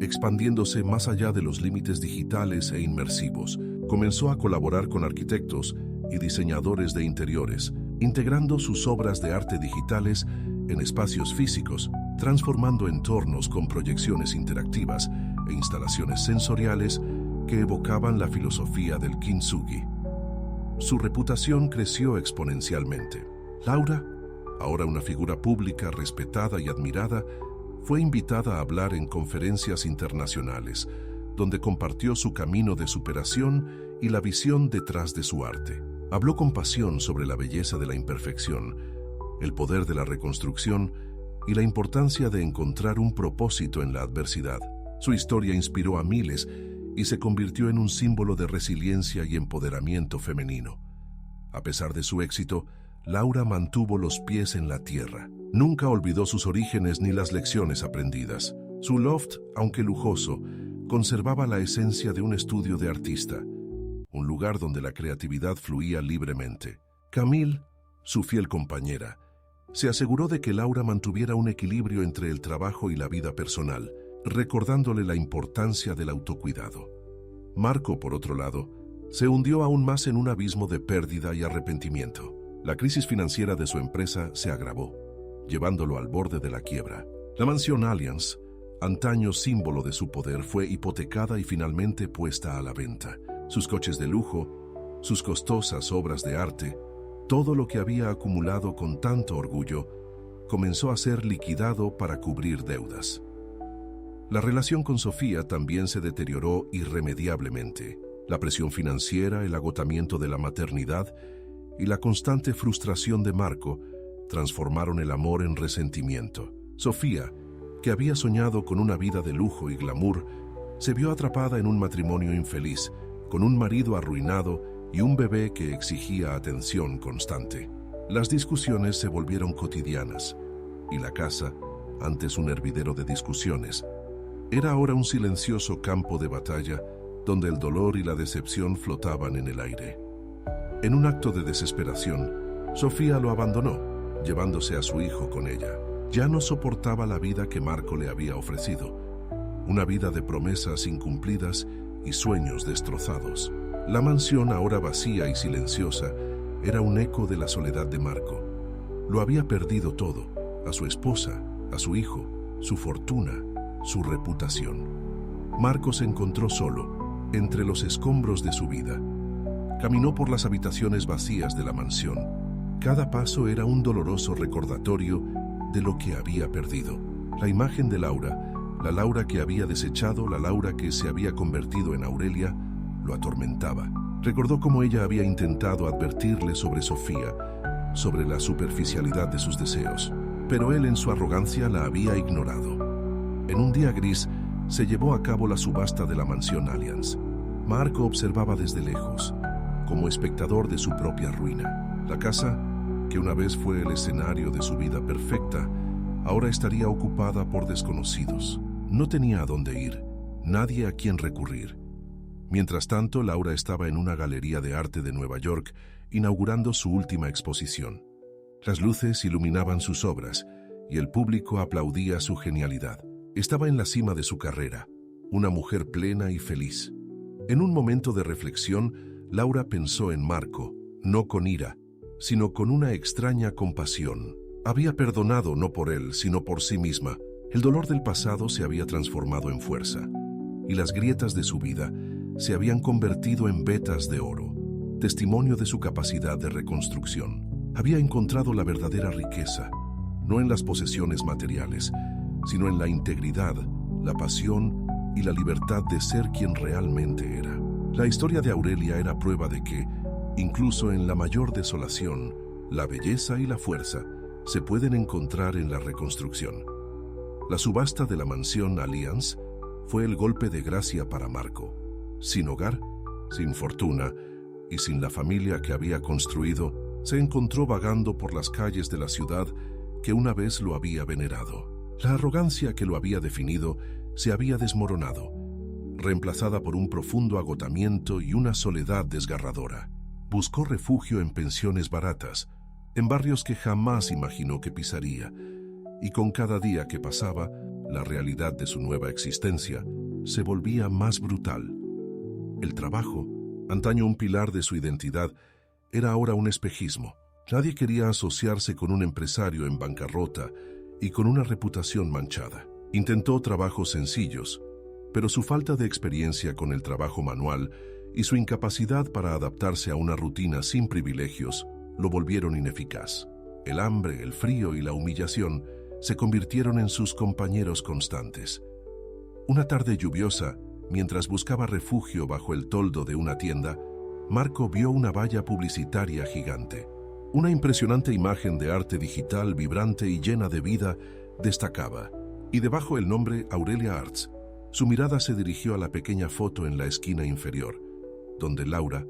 expandiéndose más allá de los límites digitales e inmersivos. Comenzó a colaborar con arquitectos y diseñadores de interiores, integrando sus obras de arte digitales en espacios físicos, transformando entornos con proyecciones interactivas e instalaciones sensoriales que evocaban la filosofía del Kintsugi. Su reputación creció exponencialmente. Laura, ahora una figura pública respetada y admirada, fue invitada a hablar en conferencias internacionales, donde compartió su camino de superación y la visión detrás de su arte. Habló con pasión sobre la belleza de la imperfección, el poder de la reconstrucción y la importancia de encontrar un propósito en la adversidad. Su historia inspiró a miles y se convirtió en un símbolo de resiliencia y empoderamiento femenino. A pesar de su éxito, Laura mantuvo los pies en la tierra. Nunca olvidó sus orígenes ni las lecciones aprendidas. Su loft, aunque lujoso, conservaba la esencia de un estudio de artista, un lugar donde la creatividad fluía libremente. Camille, su fiel compañera, se aseguró de que Laura mantuviera un equilibrio entre el trabajo y la vida personal, recordándole la importancia del autocuidado. Marco, por otro lado, se hundió aún más en un abismo de pérdida y arrepentimiento. La crisis financiera de su empresa se agravó, llevándolo al borde de la quiebra. La mansión Allianz, antaño símbolo de su poder, fue hipotecada y finalmente puesta a la venta. Sus coches de lujo, sus costosas obras de arte, todo lo que había acumulado con tanto orgullo, comenzó a ser liquidado para cubrir deudas. La relación con Sofía también se deterioró irremediablemente. La presión financiera, el agotamiento de la maternidad y la constante frustración de Marco transformaron el amor en resentimiento. Sofía, que había soñado con una vida de lujo y glamour, se vio atrapada en un matrimonio infeliz, con un marido arruinado y un bebé que exigía atención constante. Las discusiones se volvieron cotidianas, y la casa, antes un hervidero de discusiones, era ahora un silencioso campo de batalla donde el dolor y la decepción flotaban en el aire. En un acto de desesperación, Sofía lo abandonó, llevándose a su hijo con ella. Ya no soportaba la vida que Marco le había ofrecido, una vida de promesas incumplidas y sueños destrozados. La mansión, ahora vacía y silenciosa, era un eco de la soledad de Marco. Lo había perdido todo, a su esposa, a su hijo, su fortuna, su reputación. Marco se encontró solo, entre los escombros de su vida. Caminó por las habitaciones vacías de la mansión. Cada paso era un doloroso recordatorio de lo que había perdido. La imagen de Laura, la Laura que había desechado, la Laura que se había convertido en Aurelia, lo atormentaba. Recordó cómo ella había intentado advertirle sobre Sofía, sobre la superficialidad de sus deseos, pero él en su arrogancia la había ignorado. En un día gris, se llevó a cabo la subasta de la mansión Allianz. Marco observaba desde lejos, como espectador de su propia ruina. La casa, que una vez fue el escenario de su vida perfecta, ahora estaría ocupada por desconocidos. No tenía a dónde ir, nadie a quien recurrir. Mientras tanto, Laura estaba en una galería de arte de Nueva York, inaugurando su última exposición. Las luces iluminaban sus obras, y el público aplaudía su genialidad. Estaba en la cima de su carrera, una mujer plena y feliz. En un momento de reflexión, Laura pensó en Marco, no con ira, sino con una extraña compasión. Había perdonado no por él, sino por sí misma. El dolor del pasado se había transformado en fuerza, y las grietas de su vida se habían convertido en vetas de oro, testimonio de su capacidad de reconstrucción. Había encontrado la verdadera riqueza, no en las posesiones materiales, sino en la integridad, la pasión y la libertad de ser quien realmente era. La historia de Aurelia era prueba de que, incluso en la mayor desolación, la belleza y la fuerza se pueden encontrar en la reconstrucción. La subasta de la mansión Allianz fue el golpe de gracia para Marco. Sin hogar, sin fortuna y sin la familia que había construido, se encontró vagando por las calles de la ciudad que una vez lo había venerado. La arrogancia que lo había definido se había desmoronado, reemplazada por un profundo agotamiento y una soledad desgarradora. Buscó refugio en pensiones baratas, en barrios que jamás imaginó que pisaría, y con cada día que pasaba, la realidad de su nueva existencia se volvía más brutal. El trabajo, antaño un pilar de su identidad, era ahora un espejismo. Nadie quería asociarse con un empresario en bancarrota y con una reputación manchada. Intentó trabajos sencillos, pero su falta de experiencia con el trabajo manual y su incapacidad para adaptarse a una rutina sin privilegios lo volvieron ineficaz. El hambre, el frío y la humillación se convirtieron en sus compañeros constantes. Una tarde lluviosa, mientras buscaba refugio bajo el toldo de una tienda, Marco vio una valla publicitaria gigante. Una impresionante imagen de arte digital vibrante y llena de vida destacaba, y debajo el nombre Aurelia Arts. Su mirada se dirigió a la pequeña foto en la esquina inferior, donde Laura,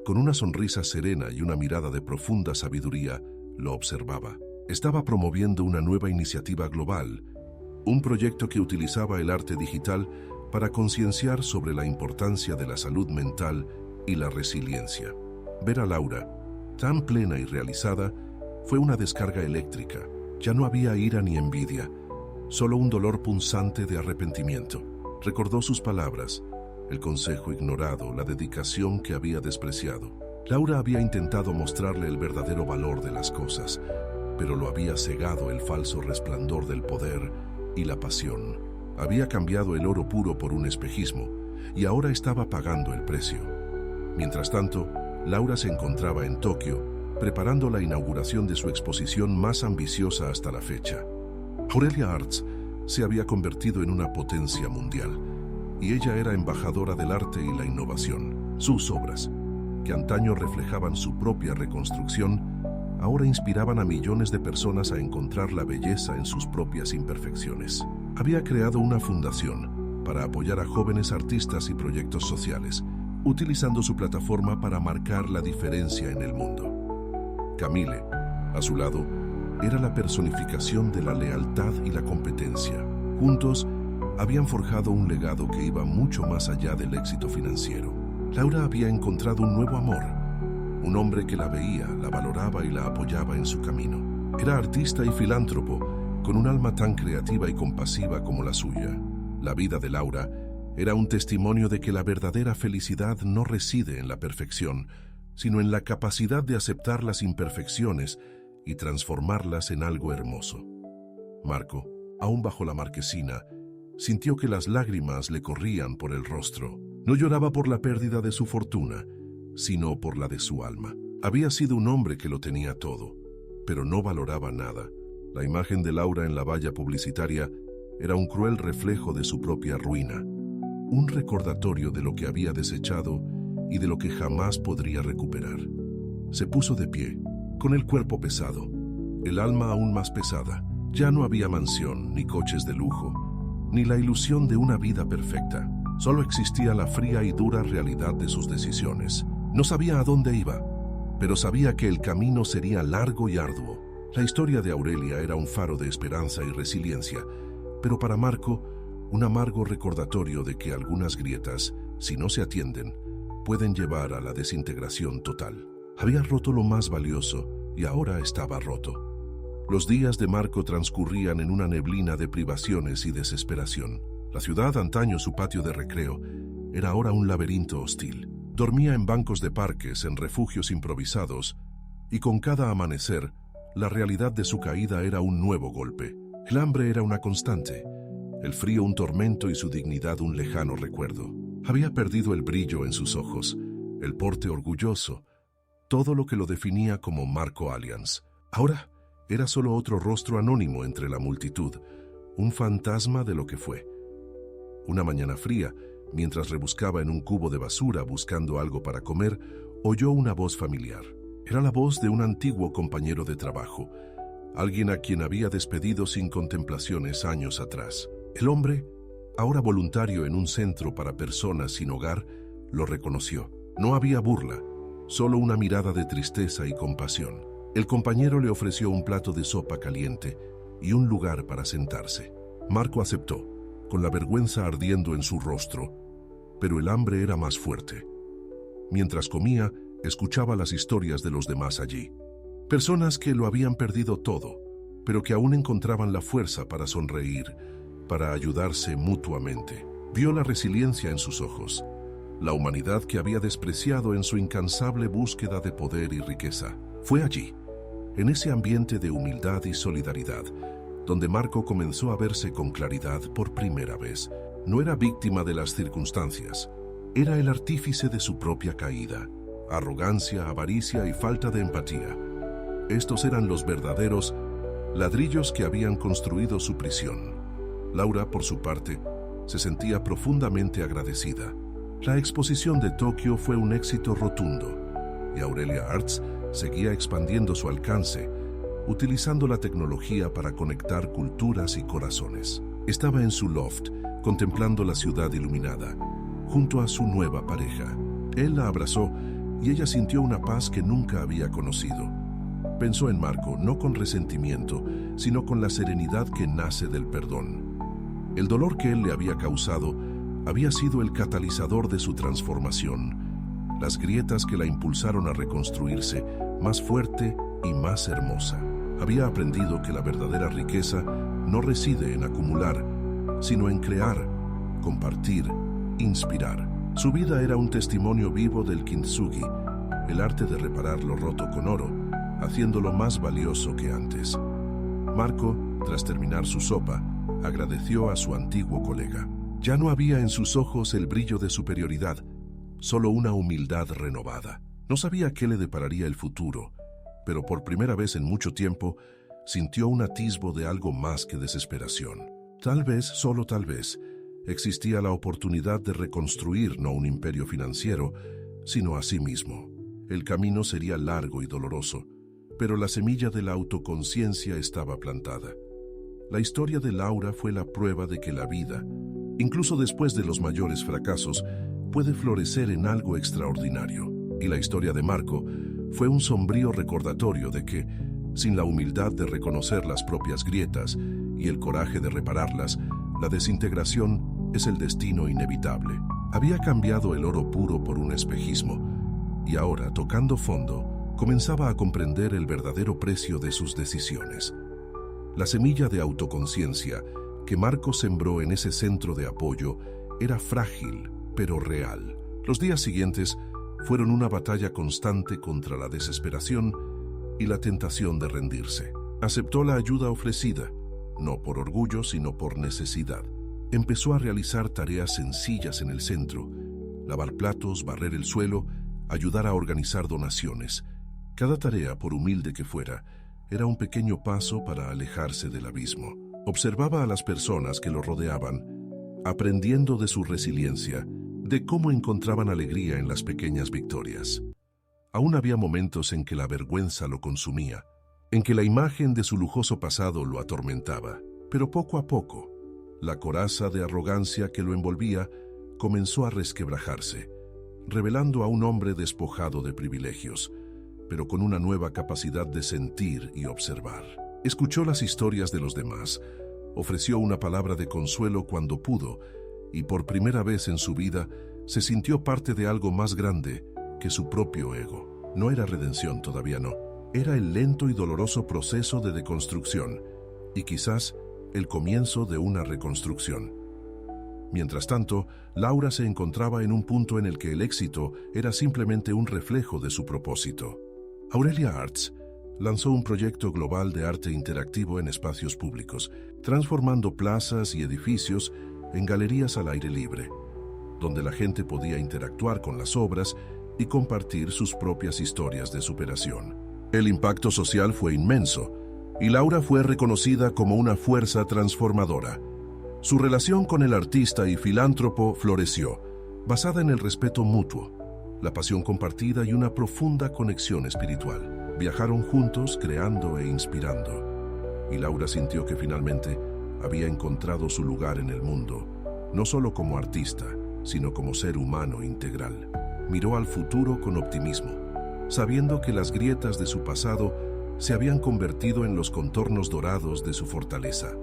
con una sonrisa serena y una mirada de profunda sabiduría, lo observaba. Estaba promoviendo una nueva iniciativa global, un proyecto que utilizaba el arte digital para concienciar sobre la importancia de la salud mental y la resiliencia. Ver a Laura, tan plena y realizada, fue una descarga eléctrica. Ya no había ira ni envidia, solo un dolor punzante de arrepentimiento. Recordó sus palabras, el consejo ignorado, la dedicación que había despreciado. Laura había intentado mostrarle el verdadero valor de las cosas, pero lo había cegado el falso resplandor del poder y la pasión. Había cambiado el oro puro por un espejismo y ahora estaba pagando el precio. Mientras tanto, Laura se encontraba en Tokio, preparando la inauguración de su exposición más ambiciosa hasta la fecha. Aurelia Arts se había convertido en una potencia mundial, y ella era embajadora del arte y la innovación. Sus obras, que antaño reflejaban su propia reconstrucción, ahora inspiraban a millones de personas a encontrar la belleza en sus propias imperfecciones. Había creado una fundación para apoyar a jóvenes artistas y proyectos sociales, utilizando su plataforma para marcar la diferencia en el mundo. Camille, a su lado, era la personificación de la lealtad y la competencia. Juntos, habían forjado un legado que iba mucho más allá del éxito financiero. Laura había encontrado un nuevo amor, un hombre que la veía, la valoraba y la apoyaba en su camino. Era artista y filántropo, con un alma tan creativa y compasiva como la suya. La vida de Laura era un testimonio de que la verdadera felicidad no reside en la perfección, sino en la capacidad de aceptar las imperfecciones y transformarlas en algo hermoso. Marco, aún bajo la marquesina, sintió que las lágrimas le corrían por el rostro. No lloraba por la pérdida de su fortuna, sino por la de su alma. Había sido un hombre que lo tenía todo, pero no valoraba nada. La imagen de Laura en la valla publicitaria era un cruel reflejo de su propia ruina, un recordatorio de lo que había desechado y de lo que jamás podría recuperar. Se puso de pie, con el cuerpo pesado, el alma aún más pesada. Ya no había mansión, ni coches de lujo, ni la ilusión de una vida perfecta. Solo existía la fría y dura realidad de sus decisiones. No sabía a dónde iba, pero sabía que el camino sería largo y arduo. La historia de Aurelia era un faro de esperanza y resiliencia, pero para Marco, un amargo recordatorio de que algunas grietas, si no se atienden, pueden llevar a la desintegración total. Había roto lo más valioso y ahora estaba roto. Los días de Marco transcurrían en una neblina de privaciones y desesperación. La ciudad, antaño su patio de recreo, era ahora un laberinto hostil. Dormía en bancos de parques, en refugios improvisados, y con cada amanecer, la realidad de su caída era un nuevo golpe. El hambre era una constante, el frío un tormento y su dignidad un lejano recuerdo. Había perdido el brillo en sus ojos, el porte orgulloso, todo lo que lo definía como Marco Allianz. Ahora era solo otro rostro anónimo entre la multitud, un fantasma de lo que fue. Una mañana fría, mientras rebuscaba en un cubo de basura buscando algo para comer, oyó una voz familiar. Era la voz de un antiguo compañero de trabajo, alguien a quien había despedido sin contemplaciones años atrás. El hombre, ahora voluntario en un centro para personas sin hogar, lo reconoció. No había burla, solo una mirada de tristeza y compasión. El compañero le ofreció un plato de sopa caliente y un lugar para sentarse. Marco aceptó, con la vergüenza ardiendo en su rostro, pero el hambre era más fuerte. Mientras comía, escuchaba las historias de los demás allí. Personas que lo habían perdido todo, pero que aún encontraban la fuerza para sonreír, para ayudarse mutuamente. Vio la resiliencia en sus ojos, la humanidad que había despreciado en su incansable búsqueda de poder y riqueza. Fue allí, en ese ambiente de humildad y solidaridad, donde Marco comenzó a verse con claridad por primera vez. No era víctima de las circunstancias, era el artífice de su propia caída. Arrogancia, avaricia y falta de empatía. Estos eran los verdaderos ladrillos que habían construido su prisión. Laura, por su parte, se sentía profundamente agradecida. La exposición de Tokio fue un éxito rotundo, y Aurelia Arts seguía expandiendo su alcance, utilizando la tecnología para conectar culturas y corazones. Estaba en su loft, contemplando la ciudad iluminada, junto a su nueva pareja. Él la abrazó y ella sintió una paz que nunca había conocido. Pensó en Marco, no con resentimiento, sino con la serenidad que nace del perdón. El dolor que él le había causado había sido el catalizador de su transformación, las grietas que la impulsaron a reconstruirse más fuerte y más hermosa. Había aprendido que la verdadera riqueza no reside en acumular, sino en crear, compartir, inspirar. Su vida era un testimonio vivo del kintsugi, el arte de reparar lo roto con oro, haciéndolo más valioso que antes. Marco, tras terminar su sopa, agradeció a su antiguo colega. Ya no había en sus ojos el brillo de superioridad, solo una humildad renovada. No sabía qué le depararía el futuro, pero por primera vez en mucho tiempo sintió un atisbo de algo más que desesperación. Tal vez, solo tal vez, existía la oportunidad de reconstruir no un imperio financiero, sino a sí mismo. El camino sería largo y doloroso, pero la semilla de la autoconciencia estaba plantada. La historia de Laura fue la prueba de que la vida, incluso después de los mayores fracasos, puede florecer en algo extraordinario. Y la historia de Marco fue un sombrío recordatorio de que, sin la humildad de reconocer las propias grietas y el coraje de repararlas, la desintegración es el destino inevitable. Había cambiado el oro puro por un espejismo, y ahora, tocando fondo, comenzaba a comprender el verdadero precio de sus decisiones. La semilla de autoconciencia que Marco sembró en ese centro de apoyo era frágil, pero real. Los días siguientes fueron una batalla constante contra la desesperación y la tentación de rendirse. Aceptó la ayuda ofrecida, no por orgullo, sino por necesidad. Empezó a realizar tareas sencillas en el centro: lavar platos, barrer el suelo, ayudar a organizar donaciones. Cada tarea, por humilde que fuera, era un pequeño paso para alejarse del abismo. Observaba a las personas que lo rodeaban, aprendiendo de su resiliencia, de cómo encontraban alegría en las pequeñas victorias. Aún había momentos en que la vergüenza lo consumía, en que la imagen de su lujoso pasado lo atormentaba. Pero poco a poco, la coraza de arrogancia que lo envolvía comenzó a resquebrajarse, revelando a un hombre despojado de privilegios, pero con una nueva capacidad de sentir y observar. Escuchó las historias de los demás, ofreció una palabra de consuelo cuando pudo, y por primera vez en su vida se sintió parte de algo más grande que su propio ego. No era redención, todavía no. Era el lento y doloroso proceso de deconstrucción, y quizás el comienzo de una reconstrucción. Mientras tanto, Laura se encontraba en un punto en el que el éxito era simplemente un reflejo de su propósito. Aurelia Arts lanzó un proyecto global de arte interactivo en espacios públicos, transformando plazas y edificios en galerías al aire libre, donde la gente podía interactuar con las obras y compartir sus propias historias de superación. El impacto social fue inmenso, y Laura fue reconocida como una fuerza transformadora. Su relación con el artista y filántropo floreció, basada en el respeto mutuo, la pasión compartida y una profunda conexión espiritual. Viajaron juntos, creando e inspirando, y Laura sintió que finalmente había encontrado su lugar en el mundo, no solo como artista, sino como ser humano integral. Miró al futuro con optimismo, sabiendo que las grietas de su pasado se habían convertido en los contornos dorados de su fortaleza.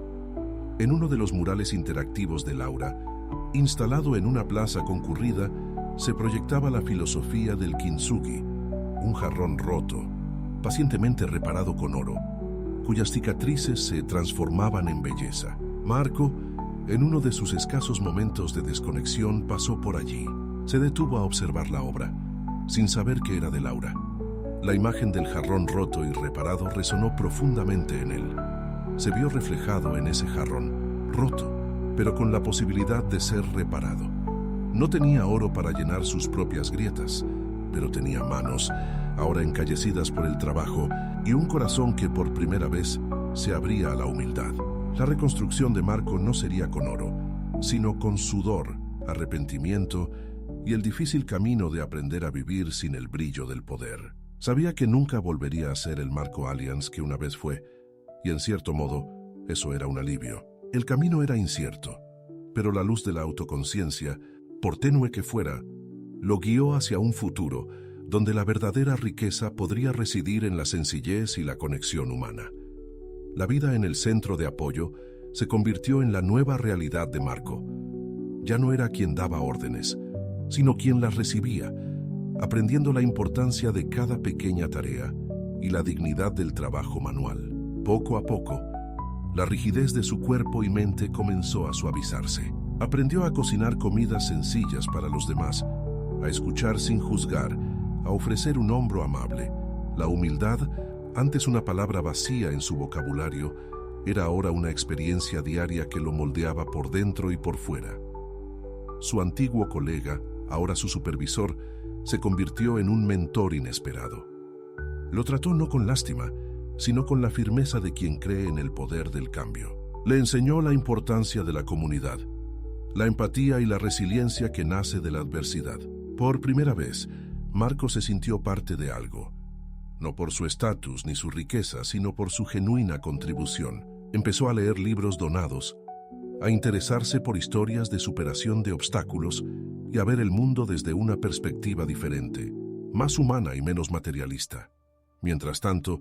En uno de los murales interactivos de Laura, instalado en una plaza concurrida, se proyectaba la filosofía del kintsugi, un jarrón roto, pacientemente reparado con oro, cuyas cicatrices se transformaban en belleza. Marco, en uno de sus escasos momentos de desconexión, pasó por allí. Se detuvo a observar la obra, sin saber que era de Laura. La imagen del jarrón roto y reparado resonó profundamente en él. Se vio reflejado en ese jarrón, roto, pero con la posibilidad de ser reparado. No tenía oro para llenar sus propias grietas, pero tenía manos, ahora encallecidas por el trabajo, y un corazón que por primera vez se abría a la humildad. La reconstrucción de Marco no sería con oro, sino con sudor, arrepentimiento y el difícil camino de aprender a vivir sin el brillo del poder. Sabía que nunca volvería a ser el Marco Alliance que una vez fue, y en cierto modo, eso era un alivio. El camino era incierto, pero la luz de la autoconciencia, por tenue que fuera, lo guió hacia un futuro donde la verdadera riqueza podría residir en la sencillez y la conexión humana. La vida en el centro de apoyo se convirtió en la nueva realidad de Marco. Ya no era quien daba órdenes, sino quien las recibía, aprendiendo la importancia de cada pequeña tarea y la dignidad del trabajo manual. Poco a poco, la rigidez de su cuerpo y mente comenzó a suavizarse. Aprendió a cocinar comidas sencillas para los demás, a escuchar sin juzgar, a ofrecer un hombro amable. La humildad, antes una palabra vacía en su vocabulario, era ahora una experiencia diaria que lo moldeaba por dentro y por fuera. Su antiguo colega, ahora su supervisor, se convirtió en un mentor inesperado. Lo trató no con lástima, sino con la firmeza de quien cree en el poder del cambio. Le enseñó la importancia de la comunidad, la empatía y la resiliencia que nace de la adversidad. Por primera vez, Marco se sintió parte de algo, no por su estatus ni su riqueza, sino por su genuina contribución. Empezó a leer libros donados, a interesarse por historias de superación de obstáculos y a ver el mundo desde una perspectiva diferente, más humana y menos materialista. Mientras tanto,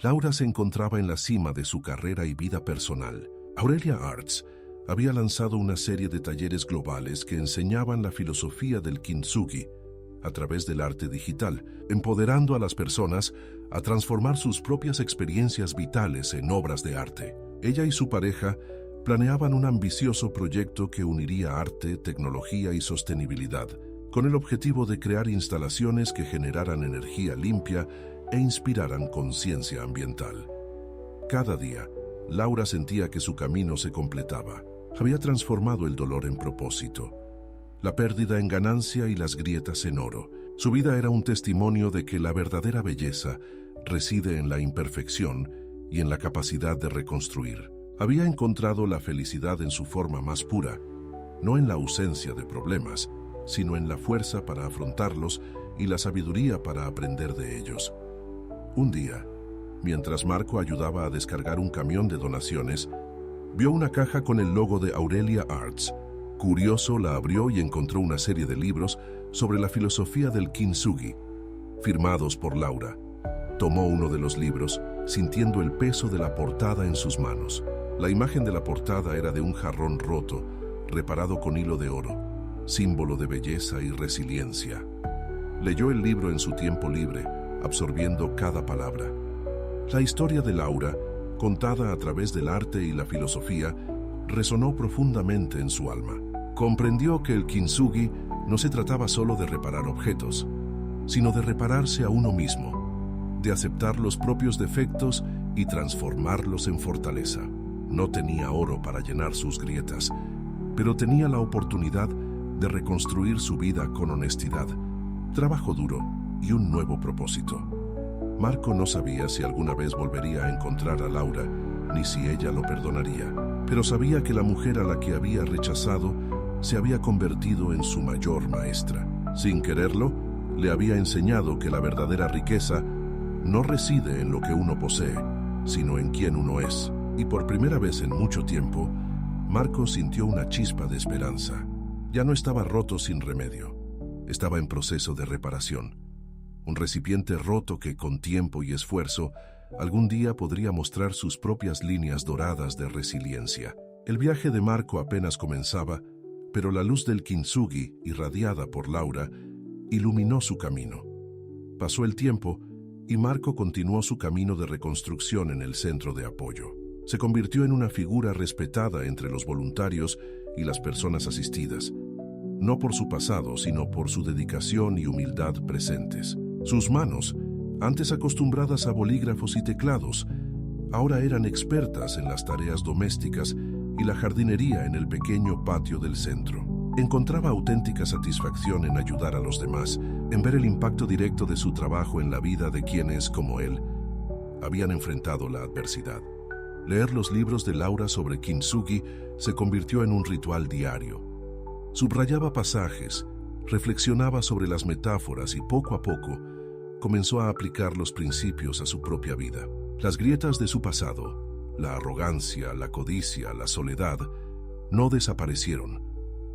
Laura se encontraba en la cima de su carrera y vida personal. Aurelia Arts había lanzado una serie de talleres globales que enseñaban la filosofía del kintsugi a través del arte digital, empoderando a las personas a transformar sus propias experiencias vitales en obras de arte. Ella y su pareja planeaban un ambicioso proyecto que uniría arte, tecnología y sostenibilidad, con el objetivo de crear instalaciones que generaran energía limpia e inspiraran conciencia ambiental. Cada día, Laura sentía que su camino se completaba. Había transformado el dolor en propósito, la pérdida en ganancia y las grietas en oro. Su vida era un testimonio de que la verdadera belleza reside en la imperfección y en la capacidad de reconstruir. Había encontrado la felicidad en su forma más pura, no en la ausencia de problemas, sino en la fuerza para afrontarlos y la sabiduría para aprender de ellos. Un día, mientras Marco ayudaba a descargar un camión de donaciones, vio una caja con el logo de Aurelia Arts. Curioso, la abrió y encontró una serie de libros sobre la filosofía del kintsugi, firmados por Laura. Tomó uno de los libros, sintiendo el peso de la portada en sus manos. La imagen de la portada era de un jarrón roto, reparado con hilo de oro, símbolo de belleza y resiliencia. Leyó el libro en su tiempo libre, absorbiendo cada palabra. La historia de Laura, contada a través del arte y la filosofía, resonó profundamente en su alma. Comprendió que el kintsugi no se trataba solo de reparar objetos, sino de repararse a uno mismo, de aceptar los propios defectos y transformarlos en fortaleza. No tenía oro para llenar sus grietas, pero tenía la oportunidad de reconstruir su vida con honestidad, trabajo duro y un nuevo propósito. Marco no sabía si alguna vez volvería a encontrar a Laura, ni si ella lo perdonaría, pero sabía que la mujer a la que había rechazado se había convertido en su mayor maestra. Sin quererlo, le había enseñado que la verdadera riqueza no reside en lo que uno posee, sino en quién uno es. Y por primera vez en mucho tiempo, Marco sintió una chispa de esperanza. Ya no estaba roto sin remedio, estaba en proceso de reparación. Un recipiente roto que, con tiempo y esfuerzo, algún día podría mostrar sus propias líneas doradas de resiliencia. El viaje de Marco apenas comenzaba, pero la luz del kintsugi, irradiada por Laura, iluminó su camino. Pasó el tiempo y Marco continuó su camino de reconstrucción en el centro de apoyo. Se convirtió en una figura respetada entre los voluntarios y las personas asistidas, no por su pasado, sino por su dedicación y humildad presentes. Sus manos, antes acostumbradas a bolígrafos y teclados, ahora eran expertas en las tareas domésticas y la jardinería en el pequeño patio del centro. Encontraba auténtica satisfacción en ayudar a los demás, en ver el impacto directo de su trabajo en la vida de quienes, como él, habían enfrentado la adversidad. Leer los libros de Laura sobre kintsugi se convirtió en un ritual diario. Subrayaba pasajes, reflexionaba sobre las metáforas y poco a poco comenzó a aplicar los principios a su propia vida. Las grietas de su pasado, la arrogancia, la codicia, la soledad, no desaparecieron,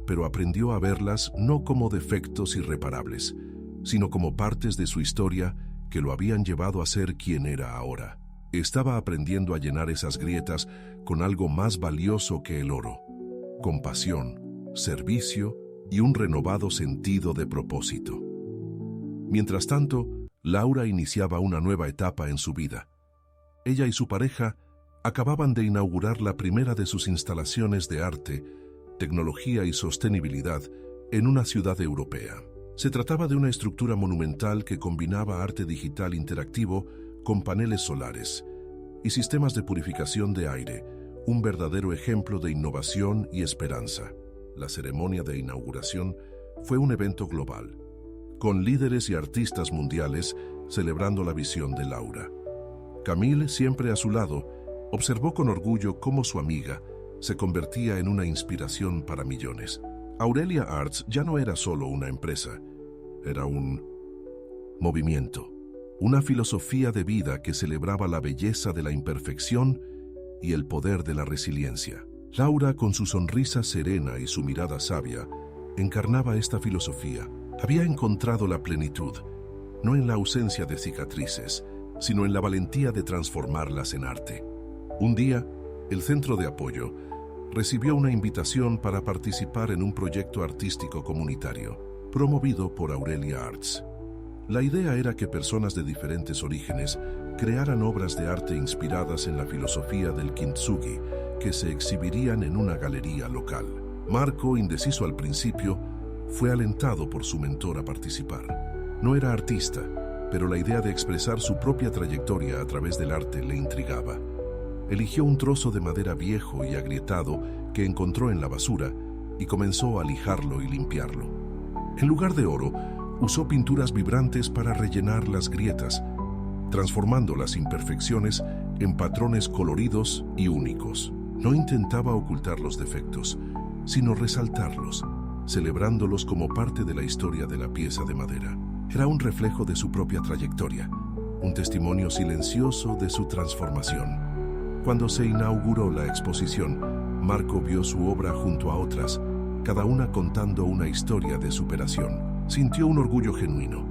pero aprendió a verlas no como defectos irreparables, sino como partes de su historia que lo habían llevado a ser quien era ahora. Estaba aprendiendo a llenar esas grietas con algo más valioso que el oro: compasión, servicio y un renovado sentido de propósito. Mientras tanto, Laura iniciaba una nueva etapa en su vida. Ella y su pareja acababan de inaugurar la primera de sus instalaciones de arte, tecnología y sostenibilidad en una ciudad europea. Se trataba de una estructura monumental que combinaba arte digital interactivo con paneles solares y sistemas de purificación de aire, un verdadero ejemplo de innovación y esperanza. La ceremonia de inauguración fue un evento global, con líderes y artistas mundiales celebrando la visión de Laura. Camille, siempre a su lado, observó con orgullo cómo su amiga se convertía en una inspiración para millones. Aurelia Arts ya no era solo una empresa, era un movimiento, una filosofía de vida que celebraba la belleza de la imperfección y el poder de la resiliencia. Laura, con su sonrisa serena y su mirada sabia, encarnaba esta filosofía. Había encontrado la plenitud, no en la ausencia de cicatrices, sino en la valentía de transformarlas en arte. Un día, el Centro de Apoyo recibió una invitación para participar en un proyecto artístico comunitario, promovido por Aurelia Arts. La idea era que personas de diferentes orígenes crearan obras de arte inspiradas en la filosofía del kintsugi, que se exhibirían en una galería local. Marco, indeciso al principio, fue alentado por su mentor a participar. No era artista, pero la idea de expresar su propia trayectoria a través del arte le intrigaba. Eligió un trozo de madera viejo y agrietado que encontró en la basura y comenzó a lijarlo y limpiarlo. En lugar de oro, usó pinturas vibrantes para rellenar las grietas, transformando las imperfecciones en patrones coloridos y únicos. No intentaba ocultar los defectos, sino resaltarlos, celebrándolos como parte de la historia de la pieza de madera. Era un reflejo de su propia trayectoria, un testimonio silencioso de su transformación. Cuando se inauguró la exposición, Marco vio su obra junto a otras, cada una contando una historia de superación. Sintió un orgullo genuino,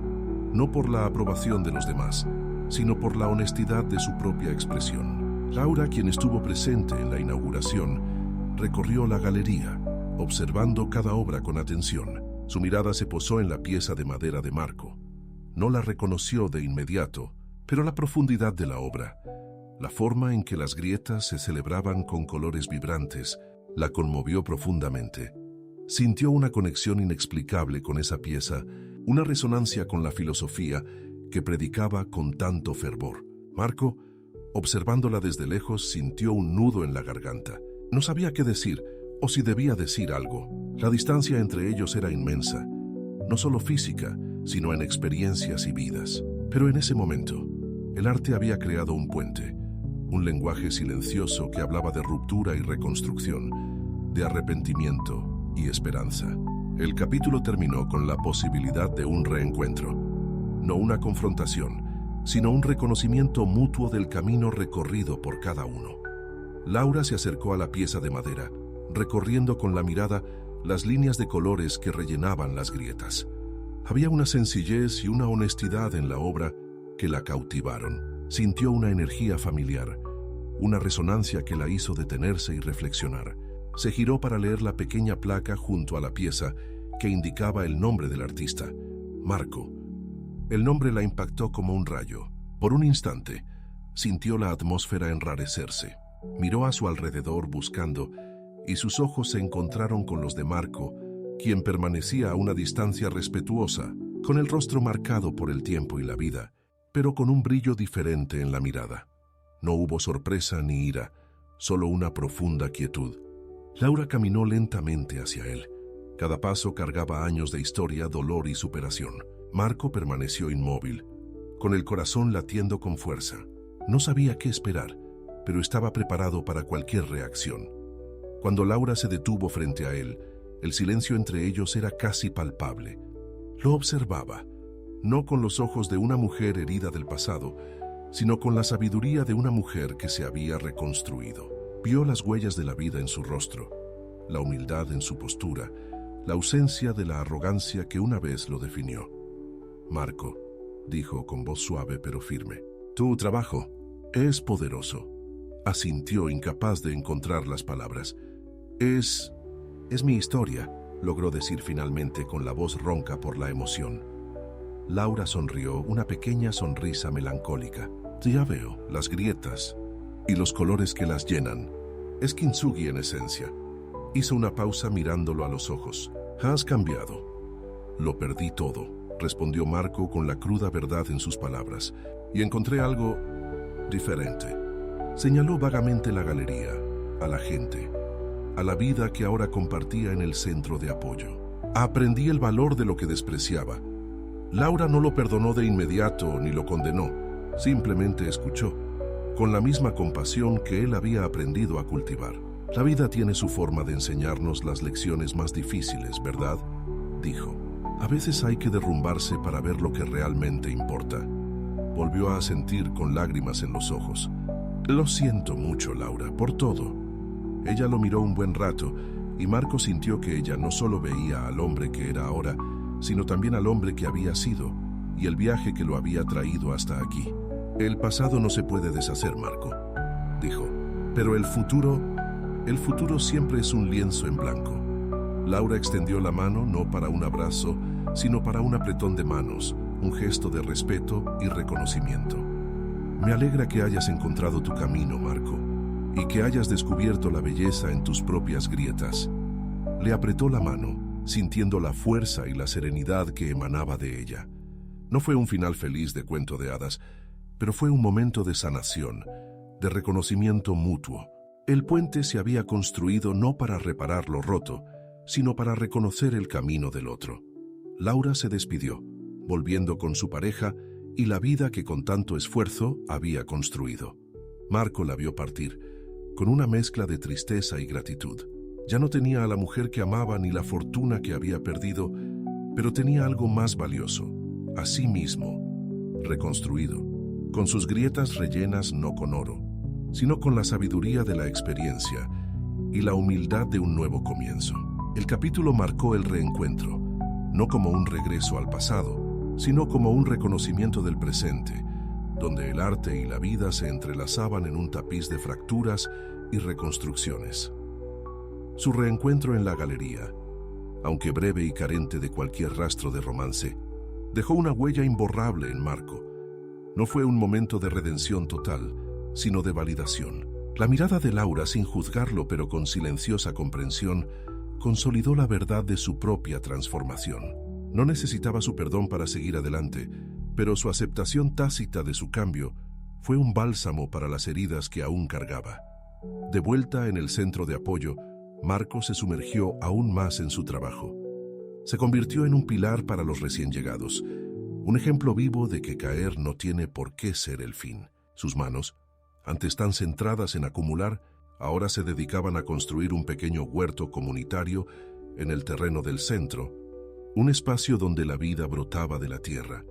no por la aprobación de los demás, sino por la honestidad de su propia expresión. Laura, quien estuvo presente en la inauguración, recorrió la galería, observando cada obra con atención. Su mirada se posó en la pieza de madera de Marco. No la reconoció de inmediato, pero la profundidad de la obra, la forma en que las grietas se celebraban con colores vibrantes, la conmovió profundamente. Sintió una conexión inexplicable con esa pieza, una resonancia con la filosofía que predicaba con tanto fervor. Marco, observándola desde lejos, sintió un nudo en la garganta. No sabía qué decir, o si debía decir algo. La distancia entre ellos era inmensa, no solo física, sino en experiencias y vidas. Pero en ese momento, el arte había creado un puente, un lenguaje silencioso que hablaba de ruptura y reconstrucción, de arrepentimiento y esperanza. El capítulo terminó con la posibilidad de un reencuentro, no una confrontación, sino un reconocimiento mutuo del camino recorrido por cada uno. Laura se acercó a la pieza de madera, recorriendo con la mirada las líneas de colores que rellenaban las grietas. Había una sencillez y una honestidad en la obra que la cautivaron. Sintió una energía familiar, una resonancia que la hizo detenerse y reflexionar. Se giró para leer la pequeña placa junto a la pieza que indicaba el nombre del artista, Marco. El nombre la impactó como un rayo. Por un instante, sintió la atmósfera enrarecerse. Miró a su alrededor buscando, y sus ojos se encontraron con los de Marco, quien permanecía a una distancia respetuosa, con el rostro marcado por el tiempo y la vida, pero con un brillo diferente en la mirada. No hubo sorpresa ni ira, solo una profunda quietud. Laura caminó lentamente hacia él. Cada paso cargaba años de historia, dolor y superación. Marco permaneció inmóvil, con el corazón latiendo con fuerza. No sabía qué esperar, pero estaba preparado para cualquier reacción. Cuando Laura se detuvo frente a él, el silencio entre ellos era casi palpable. Lo observaba, no con los ojos de una mujer herida del pasado, sino con la sabiduría de una mujer que se había reconstruido. Vio las huellas de la vida en su rostro, la humildad en su postura, la ausencia de la arrogancia que una vez lo definió. «Marco», dijo con voz suave pero firme, «tu trabajo es poderoso». Asintió, incapaz de encontrar las palabras. Es mi historia», logró decir finalmente con la voz ronca por la emoción. Laura sonrió, una pequeña sonrisa melancólica. «Ya veo, las grietas y los colores que las llenan. Es kintsugi en esencia». Hizo una pausa mirándolo a los ojos. «Has cambiado». «Lo perdí todo», respondió Marco con la cruda verdad en sus palabras. «Y encontré algo diferente». Señaló vagamente la galería, a la gente, a la vida que ahora compartía en el centro de apoyo. «Aprendí el valor de lo que despreciaba». Laura no lo perdonó de inmediato ni lo condenó, simplemente escuchó, con la misma compasión que él había aprendido a cultivar. «La vida tiene su forma de enseñarnos las lecciones más difíciles, ¿verdad?», dijo. «A veces hay que derrumbarse para ver lo que realmente importa». Volvió a asentir con lágrimas en los ojos. «Lo siento mucho, Laura, por todo». Ella lo miró un buen rato, y Marco sintió que ella no solo veía al hombre que era ahora, sino también al hombre que había sido, y el viaje que lo había traído hasta aquí. «El pasado no se puede deshacer, Marco», dijo, «pero el futuro siempre es un lienzo en blanco». Laura extendió la mano no para un abrazo, sino para un apretón de manos, un gesto de respeto y reconocimiento. «Me alegra que hayas encontrado tu camino, Marco, y que hayas descubierto la belleza en tus propias grietas». Le apretó la mano, sintiendo la fuerza y la serenidad que emanaba de ella. No fue un final feliz de cuento de hadas, pero fue un momento de sanación, de reconocimiento mutuo. El puente se había construido no para reparar lo roto, sino para reconocer el camino del otro. Laura se despidió, volviendo con su pareja y la vida que con tanto esfuerzo había construido. Marco la vio partir, con una mezcla de tristeza y gratitud. Ya no tenía a la mujer que amaba ni la fortuna que había perdido, pero tenía algo más valioso, a sí mismo, reconstruido, con sus grietas rellenas no con oro, sino con la sabiduría de la experiencia y la humildad de un nuevo comienzo. El capítulo marcó el reencuentro, no como un regreso al pasado, sino como un reconocimiento del presente, donde el arte y la vida se entrelazaban en un tapiz de fracturas y reconstrucciones. Su reencuentro en la galería, aunque breve y carente de cualquier rastro de romance, dejó una huella imborrable en Marco. No fue un momento de redención total, sino de validación. La mirada de Laura, sin juzgarlo pero con silenciosa comprensión, consolidó la verdad de su propia transformación. No necesitaba su perdón para seguir adelante, pero su aceptación tácita de su cambio fue un bálsamo para las heridas que aún cargaba. De vuelta en el centro de apoyo, Marco se sumergió aún más en su trabajo. Se convirtió en un pilar para los recién llegados, un ejemplo vivo de que caer no tiene por qué ser el fin. Sus manos, antes tan centradas en acumular, ahora se dedicaban a construir un pequeño huerto comunitario en el terreno del centro, un espacio donde la vida brotaba de la tierra,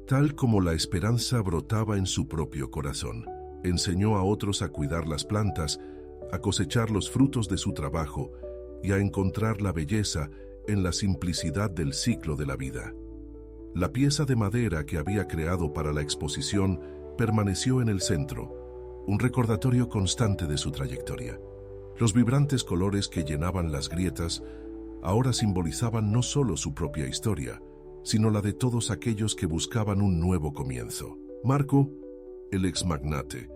tal como la esperanza brotaba en su propio corazón. Enseñó a otros a cuidar las plantas, a cosechar los frutos de su trabajo y a encontrar la belleza en la simplicidad del ciclo de la vida. La pieza de madera que había creado para la exposición permaneció en el centro, un recordatorio constante de su trayectoria. Los vibrantes colores que llenaban las grietas ahora simbolizaban no solo su propia historia, sino la de todos aquellos que buscaban un nuevo comienzo. Marco, el ex magnate,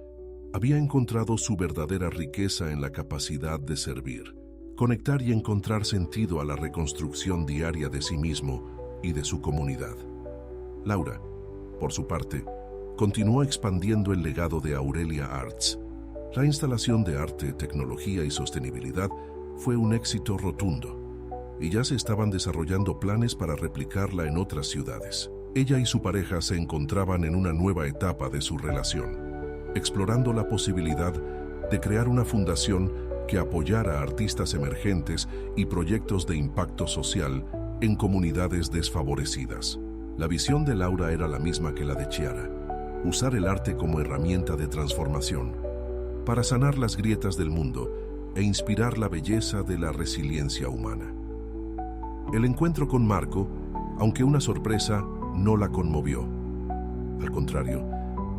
había encontrado su verdadera riqueza en la capacidad de servir, conectar y encontrar sentido a la reconstrucción diaria de sí mismo y de su comunidad. Laura, por su parte, continuó expandiendo el legado de Aurelia Arts. La instalación de arte, tecnología y sostenibilidad fue un éxito rotundo, y ya se estaban desarrollando planes para replicarla en otras ciudades. Ella y su pareja se encontraban en una nueva etapa de su relación, explorando la posibilidad de crear una fundación que apoyara a artistas emergentes y proyectos de impacto social en comunidades desfavorecidas. La visión de Laura era la misma que la de Chiara: usar el arte como herramienta de transformación para sanar las grietas del mundo e inspirar la belleza de la resiliencia humana. El encuentro con Marco, aunque una sorpresa, no la conmovió. Al contrario,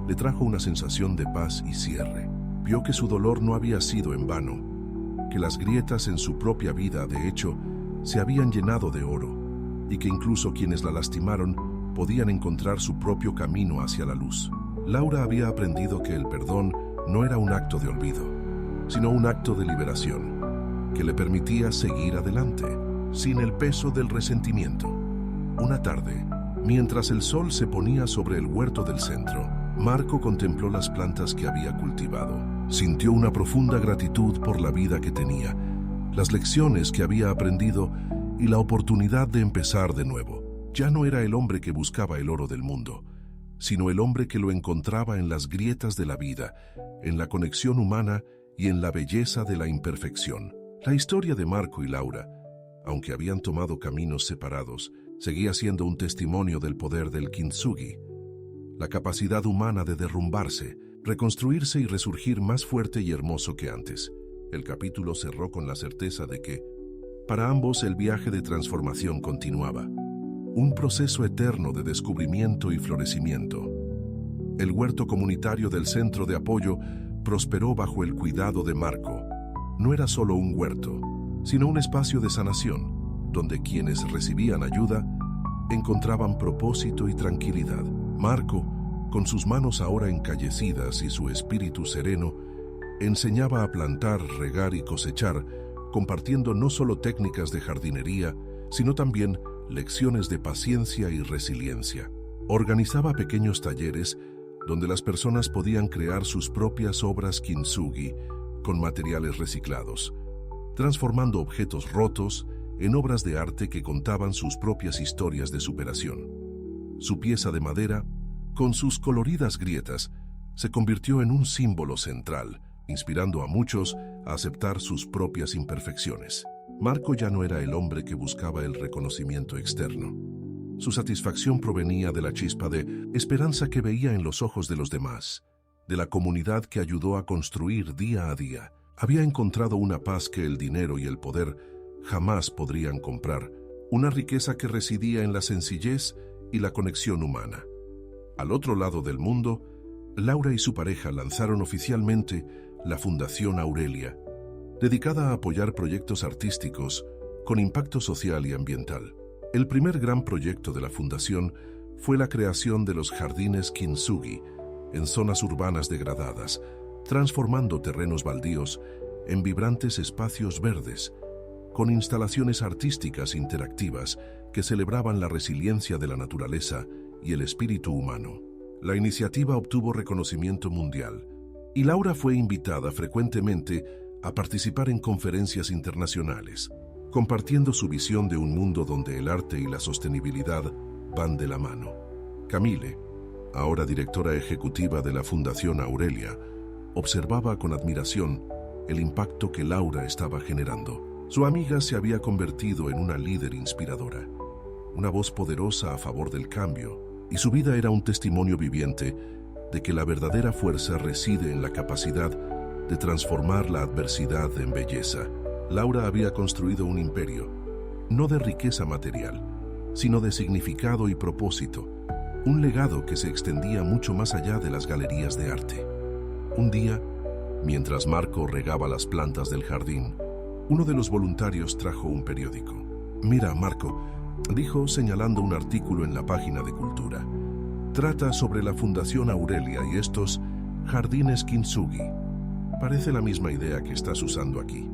le trajo una sensación de paz y cierre. Vio que su dolor no había sido en vano, que las grietas en su propia vida, de hecho, se habían llenado de oro, y que incluso quienes la lastimaron podían encontrar su propio camino hacia la luz. Laura había aprendido que el perdón no era un acto de olvido, sino un acto de liberación, que le permitía seguir adelante, sin el peso del resentimiento. Una tarde, mientras el sol se ponía sobre el huerto del centro, Marco contempló las plantas que había cultivado. Sintió una profunda gratitud por la vida que tenía, las lecciones que había aprendido y la oportunidad de empezar de nuevo. Ya no era el hombre que buscaba el oro del mundo, sino el hombre que lo encontraba en las grietas de la vida, en la conexión humana y en la belleza de la imperfección. La historia de Marco y Laura, aunque habían tomado caminos separados, seguía siendo un testimonio del poder del kintsugi, la capacidad humana de derrumbarse, reconstruirse y resurgir más fuerte y hermoso que antes. El capítulo cerró con la certeza de que, para ambos, el viaje de transformación continuaba, un proceso eterno de descubrimiento y florecimiento. El huerto comunitario del centro de apoyo prosperó bajo el cuidado de Marco. No era solo un huerto, sino un espacio de sanación, donde quienes recibían ayuda encontraban propósito y tranquilidad. Marco, con sus manos ahora encallecidas y su espíritu sereno, enseñaba a plantar, regar y cosechar, compartiendo no solo técnicas de jardinería, sino también lecciones de paciencia y resiliencia. Organizaba pequeños talleres donde las personas podían crear sus propias obras kintsugi con materiales reciclados, transformando objetos rotos en obras de arte que contaban sus propias historias de superación. Su pieza de madera, con sus coloridas grietas, se convirtió en un símbolo central, inspirando a muchos a aceptar sus propias imperfecciones. Marco ya no era el hombre que buscaba el reconocimiento externo. Su satisfacción provenía de la chispa de esperanza que veía en los ojos de los demás, de la comunidad que ayudó a construir día a día. Había encontrado una paz que el dinero y el poder jamás podrían comprar, una riqueza que residía en la sencillez y la conexión humana. Al otro lado del mundo, Laura y su pareja lanzaron oficialmente la Fundación Aurelia, dedicada a apoyar proyectos artísticos con impacto social y ambiental. El primer gran proyecto de la fundación fue la creación de los jardines kintsugi en zonas urbanas degradadas, transformando terrenos baldíos en vibrantes espacios verdes, con instalaciones artísticas interactivas que celebraban la resiliencia de la naturaleza y el espíritu humano. La iniciativa obtuvo reconocimiento mundial, y Laura fue invitada frecuentemente a participar en conferencias internacionales, compartiendo su visión de un mundo donde el arte y la sostenibilidad van de la mano. Camille, ahora directora ejecutiva de la Fundación Aurelia, observaba con admiración el impacto que Laura estaba generando. Su amiga se había convertido en una líder inspiradora, una voz poderosa a favor del cambio, y su vida era un testimonio viviente de que la verdadera fuerza reside en la capacidad de transformar la adversidad en belleza. Laura había construido un imperio, no de riqueza material, sino de significado y propósito, un legado que se extendía mucho más allá de las galerías de arte. Un día, Mientras Marco regaba las plantas del jardín, uno de los voluntarios trajo un periódico. «Mira, Marco», dijo señalando un artículo en la página de Cultura. «Trata sobre la Fundación Aurelia y estos jardines Kintsugi. Parece la misma idea que estás usando aquí».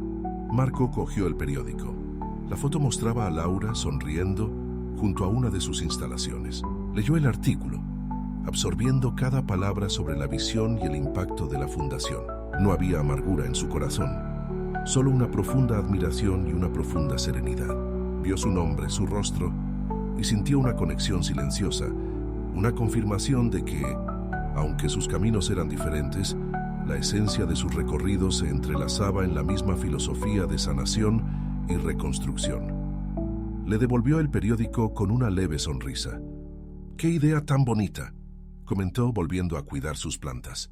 Marco cogió el periódico. La foto mostraba a Laura sonriendo junto a una de sus instalaciones. Leyó el artículo, absorbiendo cada palabra sobre la visión y el impacto de la fundación. No había amargura en su corazón, solo una profunda admiración y una profunda serenidad. Vio su nombre, su rostro, y sintió una conexión silenciosa, una confirmación de que, aunque sus caminos eran diferentes, la esencia de sus recorridos se entrelazaba en la misma filosofía de sanación y reconstrucción. Le devolvió el periódico con una leve sonrisa. «¡Qué idea tan bonita!», comentó volviendo a cuidar sus plantas.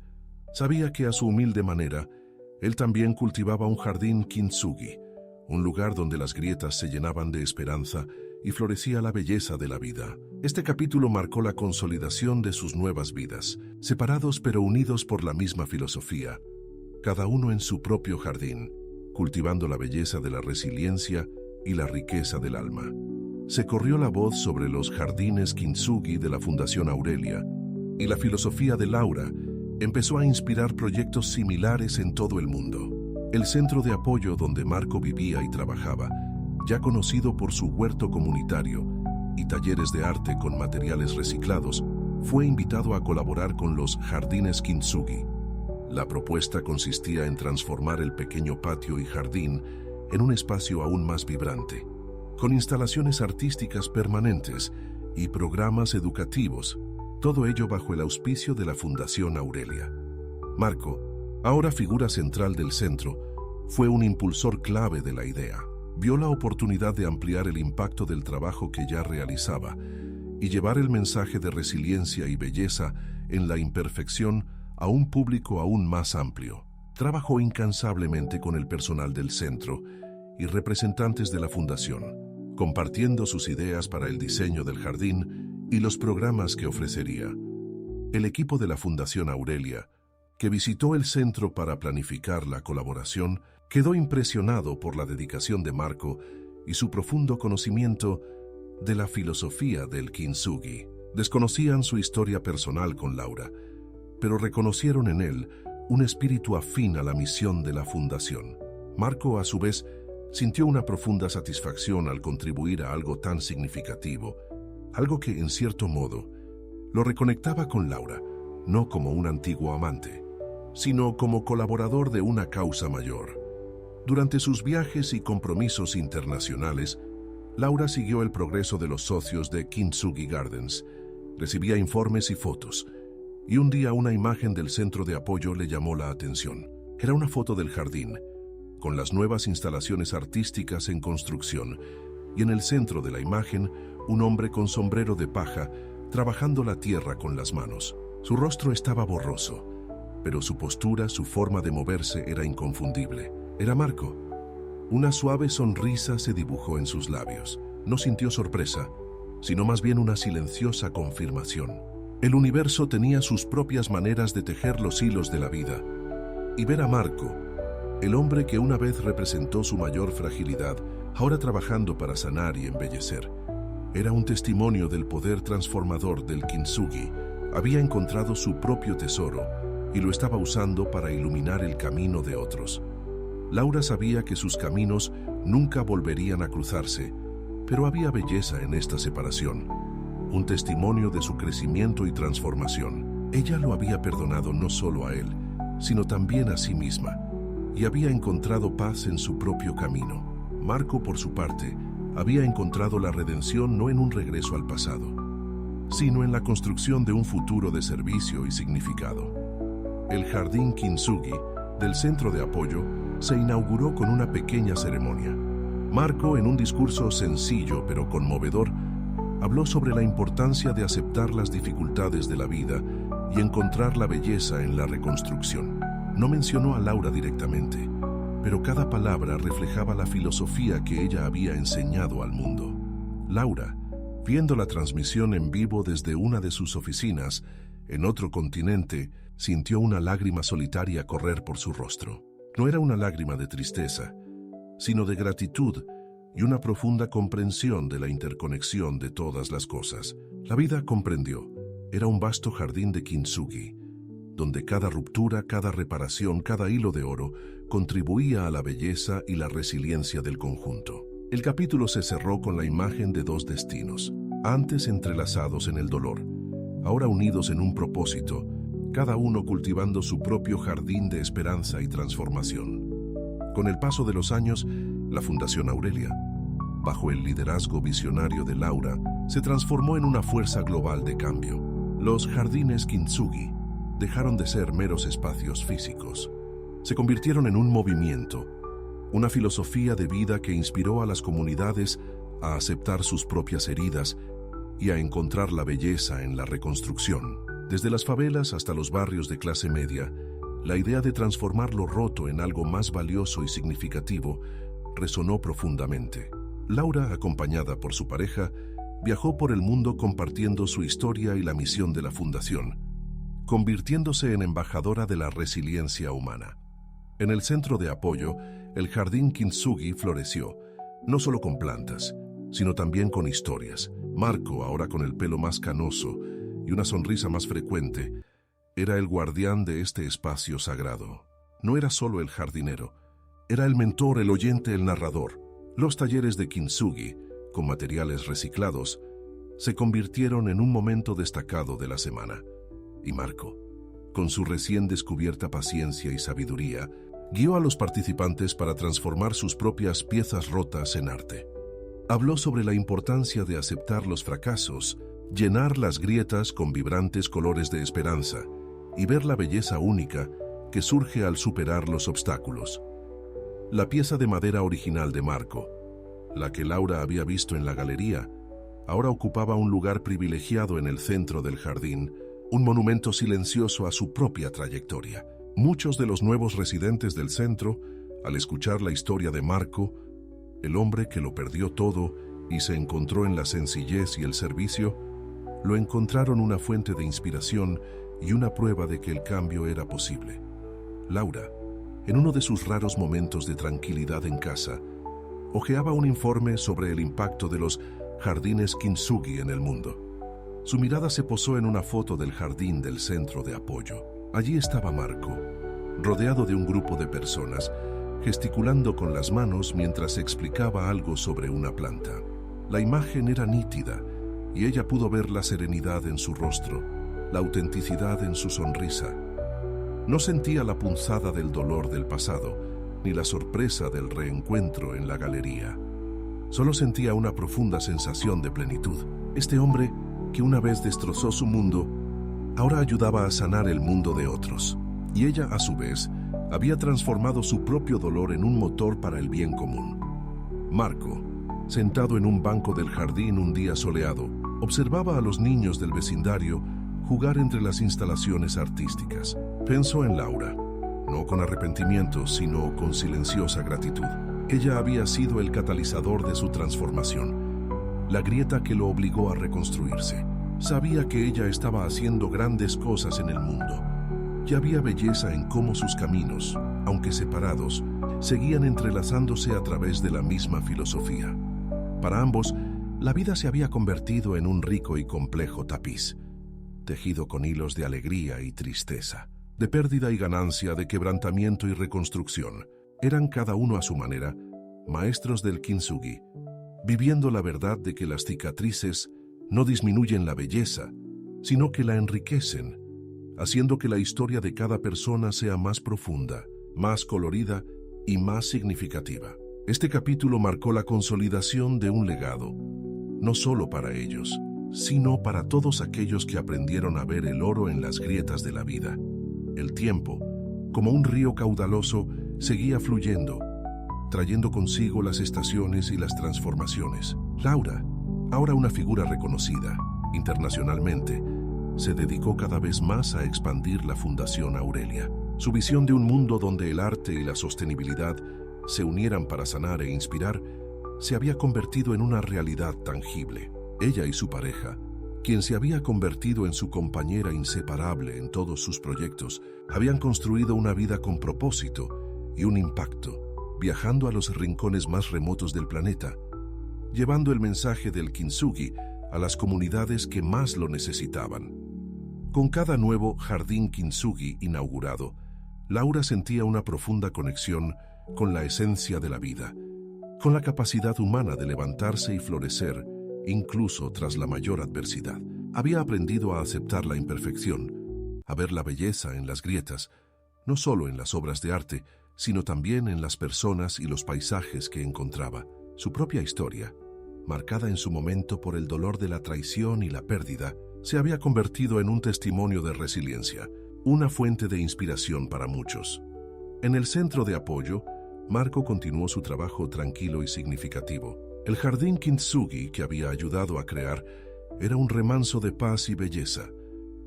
Sabía que a su humilde manera, él también cultivaba un jardín kintsugi, un lugar donde las grietas se llenaban de esperanza y florecía la belleza de la vida. Este capítulo marcó la consolidación de sus nuevas vidas, separados pero unidos por la misma filosofía, cada uno en su propio jardín, cultivando la belleza de la resiliencia y la riqueza del alma. Se corrió la voz sobre los jardines kintsugi de la Fundación Aurelia, y la filosofía de Laura empezó a inspirar proyectos similares en todo el mundo. El centro de apoyo donde Marco vivía y trabajaba, ya conocido por su huerto comunitario y talleres de arte con materiales reciclados, fue invitado a colaborar con los jardines kintsugi. La propuesta consistía en transformar el pequeño patio y jardín en un espacio aún más vibrante, con instalaciones artísticas permanentes y programas educativos, todo ello bajo el auspicio de la Fundación Aurelia. Marco, ahora figura central del centro, fue un impulsor clave de la idea. Vio la oportunidad de ampliar el impacto del trabajo que ya realizaba y llevar el mensaje de resiliencia y belleza en la imperfección a un público aún más amplio. Trabajó incansablemente con el personal del centro y representantes de la fundación, compartiendo sus ideas para el diseño del jardín y los programas que ofrecería. El equipo de la Fundación Aurelia, que visitó el centro para planificar la colaboración, quedó impresionado por la dedicación de Marco y su profundo conocimiento de la filosofía del kintsugi. Desconocían su historia personal con Laura, pero reconocieron en él un espíritu afín a la misión de la fundación. Marco, a su vez, sintió una profunda satisfacción al contribuir a algo tan significativo, algo que, en cierto modo, lo reconectaba con Laura, no como un antiguo amante, sino como colaborador de una causa mayor. Durante sus viajes y compromisos internacionales, Laura siguió el progreso de los socios de Kintsugi Gardens, recibía informes y fotos, y un día una imagen del centro de apoyo le llamó la atención. Era una foto del jardín, con las nuevas instalaciones artísticas en construcción, y en el centro de la imagen, un hombre con sombrero de paja, trabajando la tierra con las manos. Su rostro estaba borroso, pero su postura, su forma de moverse era inconfundible. Era Marco. Una suave sonrisa se dibujó en sus labios. No sintió sorpresa, sino más bien una silenciosa confirmación. El universo tenía sus propias maneras de tejer los hilos de la vida, y ver a Marco, el hombre que una vez representó su mayor fragilidad, ahora trabajando para sanar y embellecer, era un testimonio del poder transformador del kintsugi. Había encontrado su propio tesoro y lo estaba usando para iluminar el camino de otros. Laura sabía que sus caminos nunca volverían a cruzarse, pero había belleza en esta separación, un testimonio de su crecimiento y transformación. Ella lo había perdonado no solo a él, sino también a sí misma, y había encontrado paz en su propio camino. Marco, por su parte, había encontrado la redención no en un regreso al pasado, sino en la construcción de un futuro de servicio y significado. El jardín kintsugi del centro de apoyo se inauguró con una pequeña ceremonia. Marco, en un discurso sencillo pero conmovedor, habló sobre la importancia de aceptar las dificultades de la vida y encontrar la belleza en la reconstrucción. No mencionó a Laura directamente, pero cada palabra reflejaba la filosofía que ella había enseñado al mundo. Laura, viendo la transmisión en vivo desde una de sus oficinas, en otro continente, sintió una lágrima solitaria correr por su rostro. No era una lágrima de tristeza, sino de gratitud y una profunda comprensión de la interconexión de todas las cosas. La vida, comprendió, era un vasto jardín de kintsugi, donde cada ruptura, cada reparación, cada hilo de oro contribuía a la belleza y la resiliencia del conjunto. El capítulo se cerró con la imagen de dos destinos, antes entrelazados en el dolor, ahora unidos en un propósito, cada uno cultivando su propio jardín de esperanza y transformación. Con el paso de los años, la Fundación Aurelia, bajo el liderazgo visionario de Laura, se transformó en una fuerza global de cambio. Los jardines kintsugi dejaron de ser meros espacios físicos. Se convirtieron en un movimiento, una filosofía de vida que inspiró a las comunidades a aceptar sus propias heridas y a encontrar la belleza en la reconstrucción. Desde las favelas hasta los barrios de clase media, la idea de transformar lo roto en algo más valioso y significativo resonó profundamente. Laura, acompañada por su pareja, viajó por el mundo compartiendo su historia y la misión de la fundación, convirtiéndose en embajadora de la resiliencia humana. En el centro de apoyo, el jardín kintsugi floreció, no solo con plantas, sino también con historias. Marco, ahora con el pelo más canoso y una sonrisa más frecuente, era el guardián de este espacio sagrado. No era solo el jardinero, era el mentor, el oyente, el narrador. Los talleres de kintsugi, con materiales reciclados, se convirtieron en un momento destacado de la semana. Y Marco, con su recién descubierta paciencia y sabiduría, guió a los participantes para transformar sus propias piezas rotas en arte. Habló sobre la importancia de aceptar los fracasos, llenar las grietas con vibrantes colores de esperanza y ver la belleza única que surge al superar los obstáculos. La pieza de madera original de Marco, la que Laura había visto en la galería, ahora ocupaba un lugar privilegiado en el centro del jardín, un monumento silencioso a su propia trayectoria. Muchos de los nuevos residentes del centro, al escuchar la historia de Marco, el hombre que lo perdió todo y se encontró en la sencillez y el servicio, lo encontraron una fuente de inspiración y una prueba de que el cambio era posible. Laura, en uno de sus raros momentos de tranquilidad en casa, hojeaba un informe sobre el impacto de los jardines kintsugi en el mundo. Su mirada se posó en una foto del jardín del centro de apoyo. Allí estaba Marco, rodeado de un grupo de personas, gesticulando con las manos mientras explicaba algo sobre una planta. La imagen era nítida y ella pudo ver la serenidad en su rostro, la autenticidad en su sonrisa. No sentía la punzada del dolor del pasado, ni la sorpresa del reencuentro en la galería. Solo sentía una profunda sensación de plenitud. Este hombre, que una vez destrozó su mundo, ahora ayudaba a sanar el mundo de otros. Y ella, a su vez, había transformado su propio dolor en un motor para el bien común. Marco, sentado en un banco del jardín un día soleado, observaba a los niños del vecindario jugar entre las instalaciones artísticas. Pensó en Laura, no con arrepentimiento, sino con silenciosa gratitud. Ella había sido el catalizador de su transformación, la grieta que lo obligó a reconstruirse. Sabía que ella estaba haciendo grandes cosas en el mundo. Y había belleza en cómo sus caminos, aunque separados, seguían entrelazándose a través de la misma filosofía. Para ambos, la vida se había convertido en un rico y complejo tapiz, tejido con hilos de alegría y tristeza, de pérdida y ganancia, de quebrantamiento y reconstrucción. Eran cada uno a su manera maestros del kintsugi, viviendo la verdad de que las cicatrices no disminuyen la belleza, sino que la enriquecen, haciendo que la historia de cada persona sea más profunda, más colorida y más significativa. Este capítulo marcó la consolidación de un legado, no solo para ellos, sino para todos aquellos que aprendieron a ver el oro en las grietas de la vida. El tiempo, como un río caudaloso, seguía fluyendo, trayendo consigo las estaciones y las transformaciones. Laura, ahora una figura reconocida internacionalmente, se dedicó cada vez más a expandir la Fundación Aurelia. Su visión de un mundo donde el arte y la sostenibilidad se unieran para sanar e inspirar se había convertido en una realidad tangible. Ella y su pareja, quien se había convertido en su compañera inseparable en todos sus proyectos, habían construido una vida con propósito y un impacto, viajando a los rincones más remotos del planeta, llevando el mensaje del Kintsugi a las comunidades que más lo necesitaban. Con cada nuevo jardín Kintsugi inaugurado, Laura sentía una profunda conexión con la esencia de la vida, con la capacidad humana de levantarse y florecer, incluso tras la mayor adversidad. Había aprendido a aceptar la imperfección, a ver la belleza en las grietas, no solo en las obras de arte, sino también en las personas y los paisajes que encontraba. Su propia historia, marcada en su momento por el dolor de la traición y la pérdida, se había convertido en un testimonio de resiliencia, una fuente de inspiración para muchos. En el centro de apoyo, Marco continuó su trabajo tranquilo y significativo. El jardín Kintsugi que había ayudado a crear era un remanso de paz y belleza,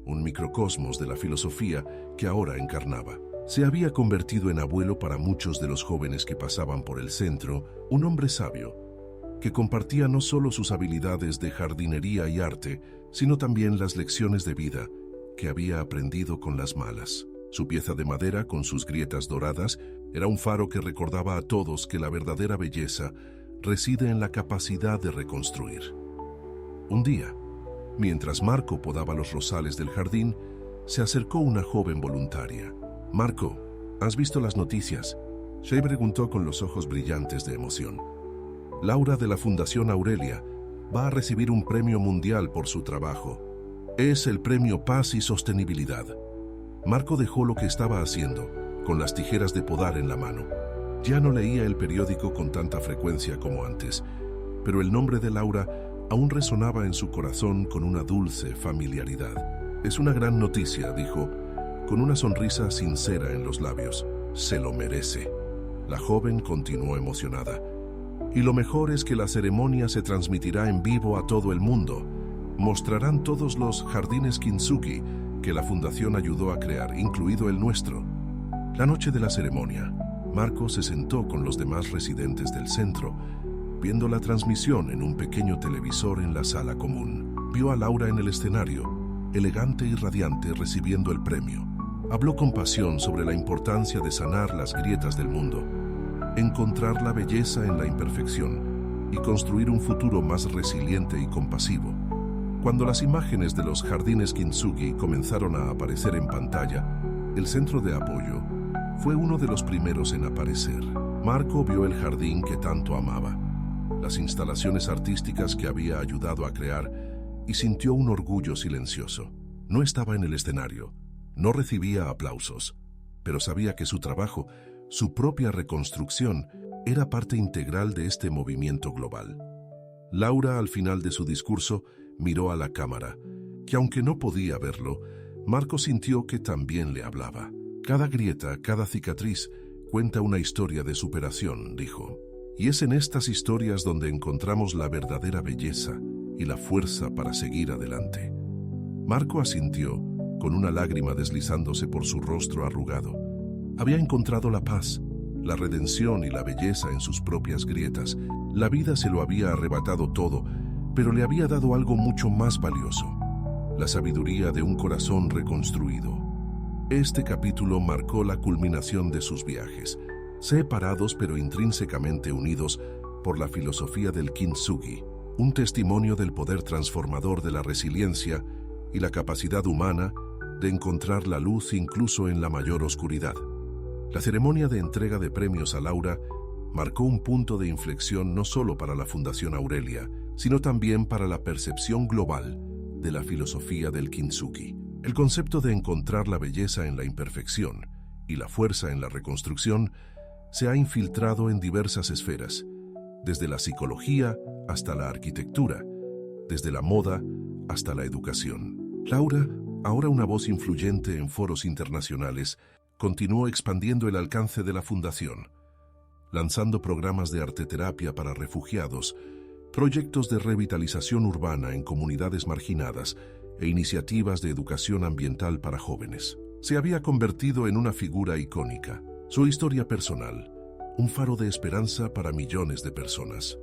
un microcosmos de la filosofía que ahora encarnaba. Se había convertido en abuelo para muchos de los jóvenes que pasaban por el centro, un hombre sabio, que compartía no solo sus habilidades de jardinería y arte, sino también las lecciones de vida que había aprendido con las malas. Su pieza de madera, con sus grietas doradas, era un faro que recordaba a todos que la verdadera belleza reside en la capacidad de reconstruir. Un día, mientras Marco podaba los rosales del jardín, se acercó una joven voluntaria. «Marco, ¿has visto las noticias?», Shay preguntó con los ojos brillantes de emoción. «Laura de la Fundación Aurelia va a recibir un premio mundial por su trabajo. Es el Premio Paz y Sostenibilidad». Marco dejó lo que estaba haciendo, con las tijeras de podar en la mano. Ya no leía el periódico con tanta frecuencia como antes, pero el nombre de Laura aún resonaba en su corazón con una dulce familiaridad. «Es una gran noticia», dijo, con una sonrisa sincera en los labios. «Se lo merece». La joven continuó emocionada. «Y lo mejor es que la ceremonia se transmitirá en vivo a todo el mundo. Mostrarán todos los jardines Kintsugi que la fundación ayudó a crear, incluido el nuestro». La noche de la ceremonia, Marco se sentó con los demás residentes del centro, viendo la transmisión en un pequeño televisor en la sala común. Vio a Laura en el escenario, elegante y radiante, recibiendo el premio. Habló con pasión sobre la importancia de sanar las grietas del mundo, encontrar la belleza en la imperfección y construir un futuro más resiliente y compasivo. Cuando las imágenes de los jardines Kintsugi comenzaron a aparecer en pantalla, el centro de apoyo fue uno de los primeros en aparecer. Marco vio el jardín que tanto amaba, las instalaciones artísticas que había ayudado a crear, y sintió un orgullo silencioso. No estaba en el escenario, no recibía aplausos, pero sabía que su trabajo, su propia reconstrucción, era parte integral de este movimiento global. Laura, al final de su discurso, miró a la cámara, que aunque no podía verlo, Marco sintió que también le hablaba. «Cada grieta, cada cicatriz, cuenta una historia de superación», dijo. «Y es en estas historias donde encontramos la verdadera belleza y la fuerza para seguir adelante». Marco asintió, con una lágrima deslizándose por su rostro arrugado. Había encontrado la paz, la redención y la belleza en sus propias grietas. La vida se lo había arrebatado todo, pero le había dado algo mucho más valioso: la sabiduría de un corazón reconstruido. Este capítulo marcó la culminación de sus viajes, separados pero intrínsecamente unidos por la filosofía del Kintsugi, un testimonio del poder transformador de la resiliencia y la capacidad humana de encontrar la luz incluso en la mayor oscuridad. La ceremonia de entrega de premios a Laura marcó un punto de inflexión no solo para la Fundación Aurelia, sino también para la percepción global de la filosofía del Kintsugi. El concepto de encontrar la belleza en la imperfección y la fuerza en la reconstrucción se ha infiltrado en diversas esferas, desde la psicología hasta la arquitectura, desde la moda hasta la educación. Laura, ahora una voz influyente en foros internacionales, continuó expandiendo el alcance de la fundación, lanzando programas de arteterapia para refugiados, proyectos de revitalización urbana en comunidades marginadas e iniciativas de educación ambiental para jóvenes. Se había convertido en una figura icónica. Su historia personal, un faro de esperanza para millones de personas.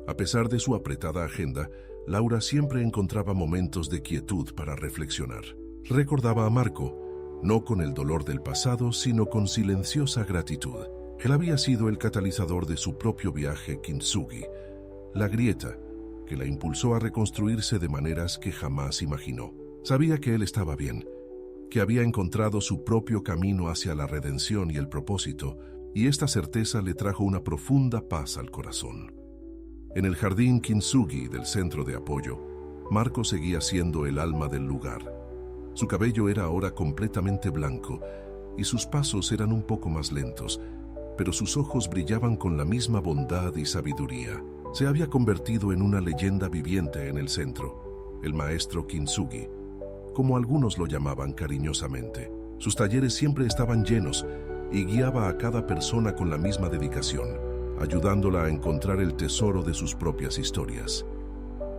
A pesar de su apretada agenda, Laura siempre encontraba momentos de quietud para reflexionar. Recordaba a Marco, no con el dolor del pasado, sino con silenciosa gratitud. Él había sido el catalizador de su propio viaje Kintsugi, la grieta que la impulsó a reconstruirse de maneras que jamás imaginó. Sabía que él estaba bien, que había encontrado su propio camino hacia la redención y el propósito, y esta certeza le trajo una profunda paz al corazón. En el jardín Kintsugi del centro de apoyo, Marco seguía siendo el alma del lugar. Su cabello era ahora completamente blanco y sus pasos eran un poco más lentos, pero sus ojos brillaban con la misma bondad y sabiduría. Se había convertido en una leyenda viviente en el centro, el maestro Kintsugi, como algunos lo llamaban cariñosamente. Sus talleres siempre estaban llenos y guiaba a cada persona con la misma dedicación, ayudándola a encontrar el tesoro de sus propias historias.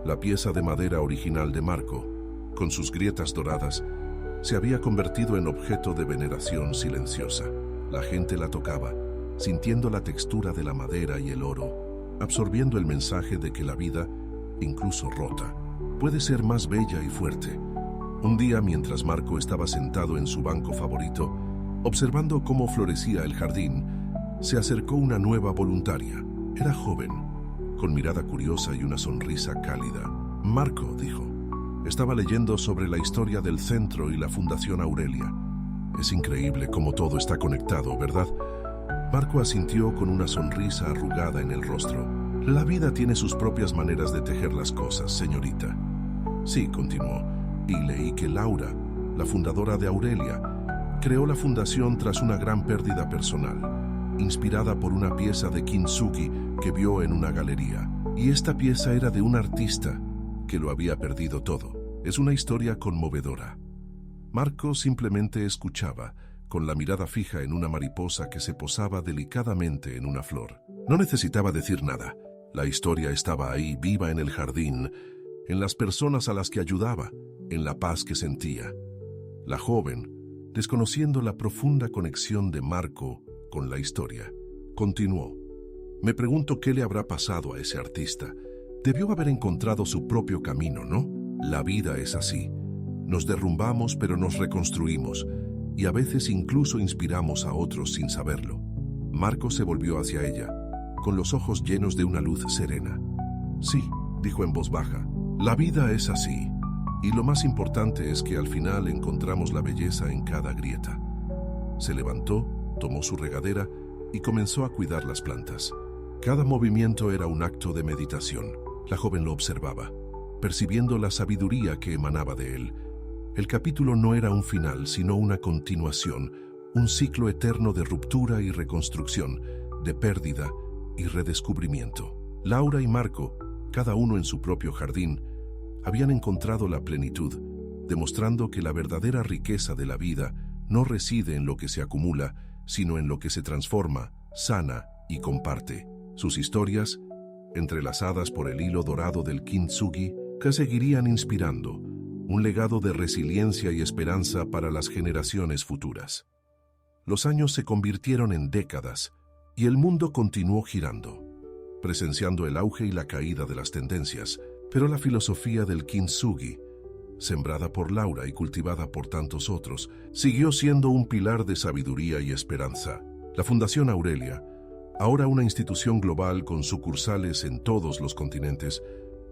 La pieza de madera original de Marco, con sus grietas doradas, se había convertido en objeto de veneración silenciosa. La gente la tocaba, sintiendo la textura de la madera y el oro, absorbiendo el mensaje de que la vida, incluso rota, puede ser más bella y fuerte. Un día, mientras Marco estaba sentado en su banco favorito, observando cómo florecía el jardín, se acercó una nueva voluntaria. Era joven, con mirada curiosa y una sonrisa cálida. Marco, dijo, estaba leyendo sobre la historia del centro y la Fundación Aurelia. Es increíble cómo todo está conectado, ¿verdad? Marco asintió con una sonrisa arrugada en el rostro. La vida tiene sus propias maneras de tejer las cosas, señorita. Sí, continuó, y leí que Laura, la fundadora de Aurelia, creó la fundación tras una gran pérdida personal, inspirada por una pieza de Kintsugi que vio en una galería. Y esta pieza era de un artista que lo había perdido todo. Es una historia conmovedora. Marco simplemente escuchaba, con la mirada fija en una mariposa que se posaba delicadamente en una flor. No necesitaba decir nada. La historia estaba ahí, viva en el jardín, en las personas a las que ayudaba, en la paz que sentía. La joven, desconociendo la profunda conexión de Marco con la historia, continuó. Me pregunto qué le habrá pasado a ese artista. Debió haber encontrado su propio camino, ¿no? La vida es así. Nos derrumbamos, pero nos reconstruimos, y a veces incluso inspiramos a otros sin saberlo. Marco se volvió hacia ella, con los ojos llenos de una luz serena. Sí, dijo en voz baja, la vida es así, y lo más importante es que al final encontramos la belleza en cada grieta. Se levantó, tomó su regadera y comenzó a cuidar las plantas. Cada movimiento era un acto de meditación. La joven lo observaba, percibiendo la sabiduría que emanaba de él. El capítulo no era un final, sino una continuación, un ciclo eterno de ruptura y reconstrucción, de pérdida y redescubrimiento. Laura y Marco, cada uno en su propio jardín, habían encontrado la plenitud, demostrando que la verdadera riqueza de la vida no reside en lo que se acumula, sino en lo que se transforma, sana y comparte. Sus historias, entrelazadas por el hilo dorado del Kintsugi, que seguirían inspirando un legado de resiliencia y esperanza para las generaciones futuras. Los años se convirtieron en décadas y el mundo continuó girando, presenciando el auge y la caída de las tendencias, pero la filosofía del Kintsugi, sembrada por Laura y cultivada por tantos otros, siguió siendo un pilar de sabiduría y esperanza. La Fundación Aurelia, ahora una institución global con sucursales en todos los continentes,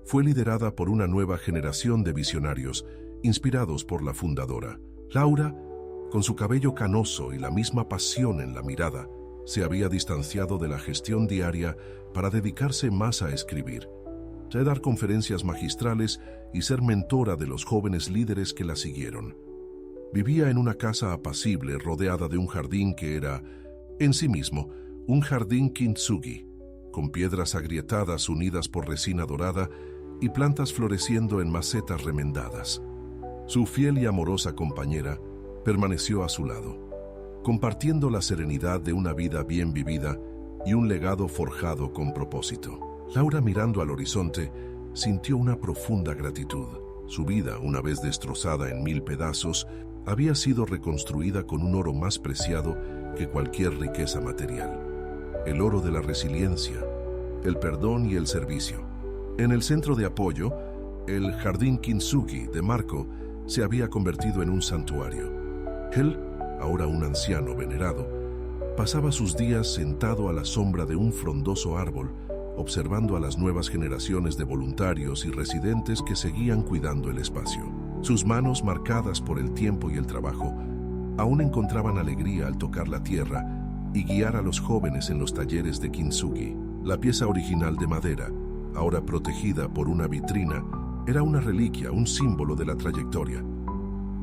fue liderada por una nueva generación de visionarios inspirados por la fundadora. Laura, con su cabello canoso y la misma pasión en la mirada, se había distanciado de la gestión diaria para dedicarse más a escribir, a dar conferencias magistrales y ser mentora de los jóvenes líderes que la siguieron. Vivía en una casa apacible rodeada de un jardín que era, en sí mismo, un jardín Kintsugi, con piedras agrietadas unidas por resina dorada y plantas floreciendo en macetas remendadas. Su fiel y amorosa compañera permaneció a su lado, compartiendo la serenidad de una vida bien vivida y un legado forjado con propósito. Laura, mirando al horizonte, sintió una profunda gratitud. Su vida, una vez destrozada en 1000 pedazos, había sido reconstruida con un oro más preciado que cualquier riqueza material: el oro de la resiliencia, el perdón y el servicio. En el centro de apoyo, El jardín Kintsugi de Marco se había convertido en un santuario. Él, ahora un anciano venerado, pasaba sus días sentado a la sombra de un frondoso árbol, observando a las nuevas generaciones de voluntarios y residentes que seguían cuidando el espacio. Sus manos, marcadas por el tiempo y el trabajo, aún encontraban alegría al tocar la tierra y guiar a los jóvenes en los talleres de Kintsugi. La pieza original de madera, ahora protegida por una vitrina, era una reliquia, un símbolo de la trayectoria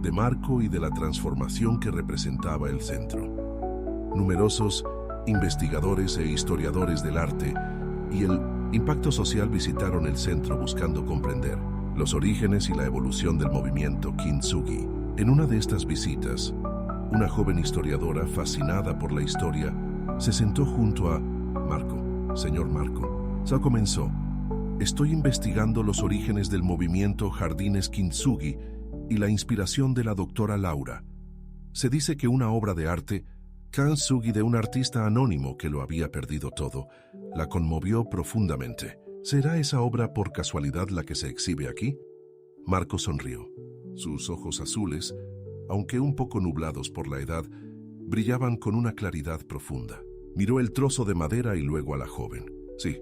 de Marco y de la transformación que representaba el centro. Numerosos investigadores e historiadores del arte y el impacto social visitaron el centro buscando comprender los orígenes y la evolución del movimiento Kintsugi. En una de estas visitas, una joven historiadora fascinada por la historia se sentó junto a Marco. Señor Marco, Sao comenzó. Estoy investigando los orígenes del movimiento Jardines Kintsugi y la inspiración de la doctora Laura. Se dice que una obra de arte, Kintsugi, de un artista anónimo que lo había perdido todo, la conmovió profundamente. ¿Será esa obra por casualidad la que se exhibe aquí? Marco sonrió. Sus ojos azules, aunque un poco nublados por la edad, brillaban con una claridad profunda. Miró el trozo de madera y luego a la joven. Sí,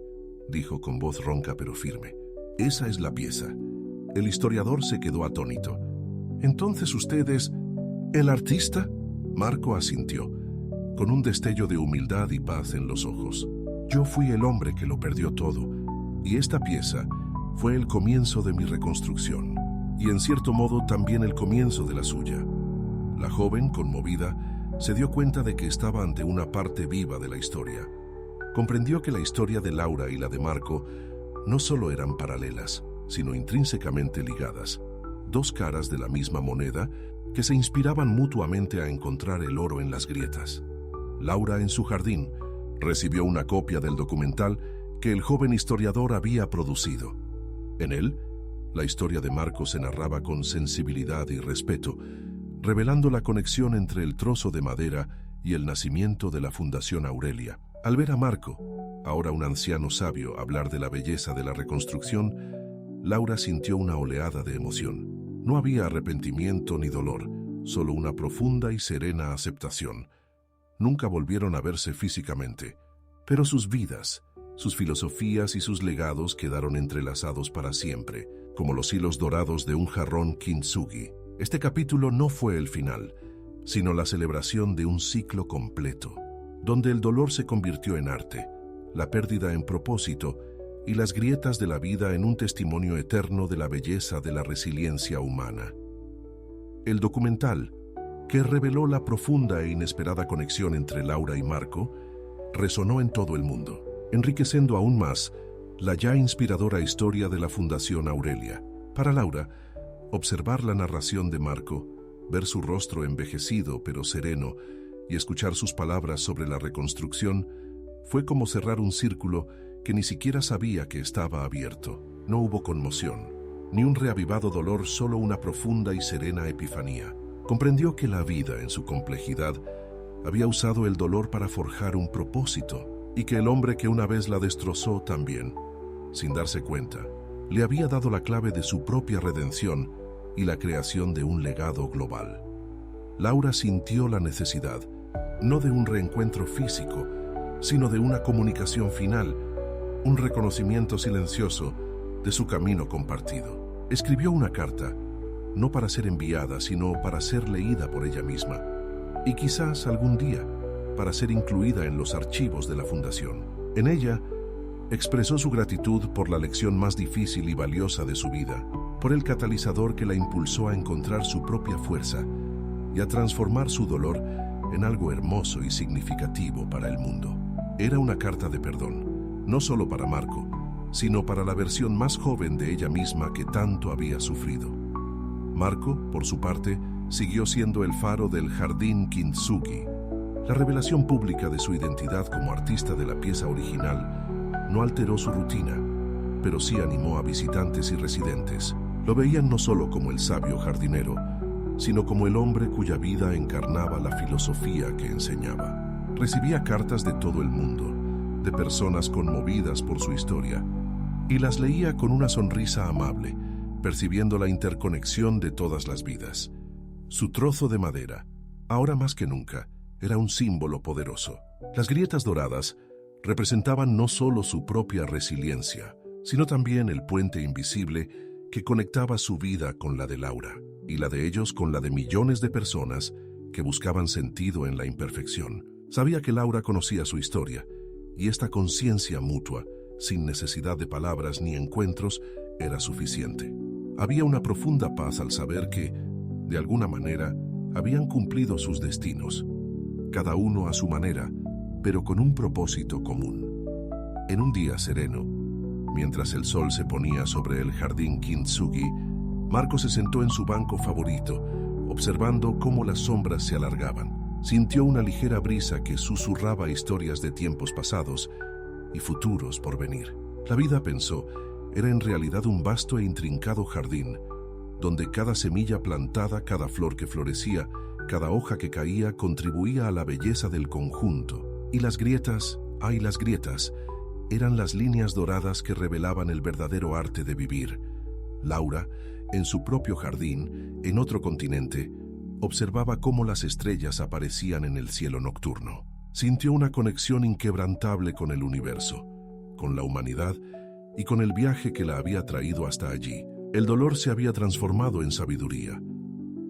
dijo con voz ronca pero firme. Esa es la pieza. El historiador se quedó atónito. ¿Entonces usted es el artista? Marco asintió, con un destello de humildad y paz en los ojos. Yo fui el hombre que lo perdió todo, y esta pieza fue el comienzo de mi reconstrucción, y en cierto modo también el comienzo de la suya. La joven, conmovida, se dio cuenta de que estaba ante una parte viva de la historia. Comprendió que la historia de Laura y la de Marco no solo eran paralelas, sino intrínsecamente ligadas, dos caras de la misma moneda que se inspiraban mutuamente a encontrar el oro en las grietas. Laura, en su jardín, recibió una copia del documental que el joven historiador había producido. En él, la historia de Marco se narraba con sensibilidad y respeto, revelando la conexión entre el trozo de madera y el nacimiento de la Fundación Aurelia. Al ver a Marco, ahora un anciano sabio, hablar de la belleza de la reconstrucción, Laura sintió una oleada de emoción. No había arrepentimiento ni dolor, solo una profunda y serena aceptación. Nunca volvieron a verse físicamente, pero sus vidas, sus filosofías y sus legados quedaron entrelazados para siempre, como los hilos dorados de un jarrón Kintsugi. Este capítulo no fue el final, sino la celebración de un ciclo completo, donde el dolor se convirtió en arte, la pérdida en propósito y las grietas de la vida en un testimonio eterno de la belleza de la resiliencia humana. El documental, que reveló la profunda e inesperada conexión entre Laura y Marco, resonó en todo el mundo, enriqueciendo aún más la ya inspiradora historia de la Fundación Aurelia. Para Laura, observar la narración de Marco, ver su rostro envejecido pero sereno y escuchar sus palabras sobre la reconstrucción, fue como cerrar un círculo que ni siquiera sabía que estaba abierto. No hubo conmoción, ni un reavivado dolor, solo una profunda y serena epifanía. Comprendió que la vida, en su complejidad, había usado el dolor para forjar un propósito, y que el hombre que una vez la destrozó también, sin darse cuenta, le había dado la clave de su propia redención y la creación de un legado global. Laura sintió la necesidad, no de un reencuentro físico, sino de una comunicación final, un reconocimiento silencioso de su camino compartido. Escribió una carta, no para ser enviada, sino para ser leída por ella misma, y quizás algún día para ser incluida en los archivos de la Fundación. En ella, expresó su gratitud por la lección más difícil y valiosa de su vida, por el catalizador que la impulsó a encontrar su propia fuerza y a transformar su dolor en algo hermoso y significativo para el mundo. Era una carta de perdón, no solo para Marco, sino para la versión más joven de ella misma que tanto había sufrido. Marco, por su parte, siguió siendo el faro del jardín Kintsugi. La revelación pública de su identidad como artista de la pieza original no alteró su rutina, pero sí animó a visitantes y residentes. Lo veían no solo como el sabio jardinero, sino como el hombre cuya vida encarnaba la filosofía que enseñaba. Recibía cartas de todo el mundo, de personas conmovidas por su historia, y las leía con una sonrisa amable, percibiendo la interconexión de todas las vidas. Su trozo de madera, ahora más que nunca, era un símbolo poderoso. Las grietas doradas representaban no solo su propia resiliencia, sino también el puente invisible que conectaba su vida con la de Laura, y la de ellos con la de millones de personas que buscaban sentido en la imperfección. Sabía que Laura conocía su historia, y esta conciencia mutua, sin necesidad de palabras ni encuentros, era suficiente. Había una profunda paz al saber que, de alguna manera, habían cumplido sus destinos, cada uno a su manera, pero con un propósito común. En un día sereno, mientras el sol se ponía sobre el jardín Kintsugi, Marco se sentó en su banco favorito, observando cómo las sombras se alargaban. Sintió una ligera brisa que susurraba historias de tiempos pasados y futuros por venir. La vida, pensó, era en realidad un vasto e intrincado jardín, donde cada semilla plantada, cada flor que florecía, cada hoja que caía contribuía a la belleza del conjunto. Y las grietas, ¡ay, las grietas!, eran las líneas doradas que revelaban el verdadero arte de vivir. Laura, en su propio jardín, en otro continente, observaba cómo las estrellas aparecían en el cielo nocturno. Sintió una conexión inquebrantable con el universo, con la humanidad y con el viaje que la había traído hasta allí. El dolor se había transformado en sabiduría,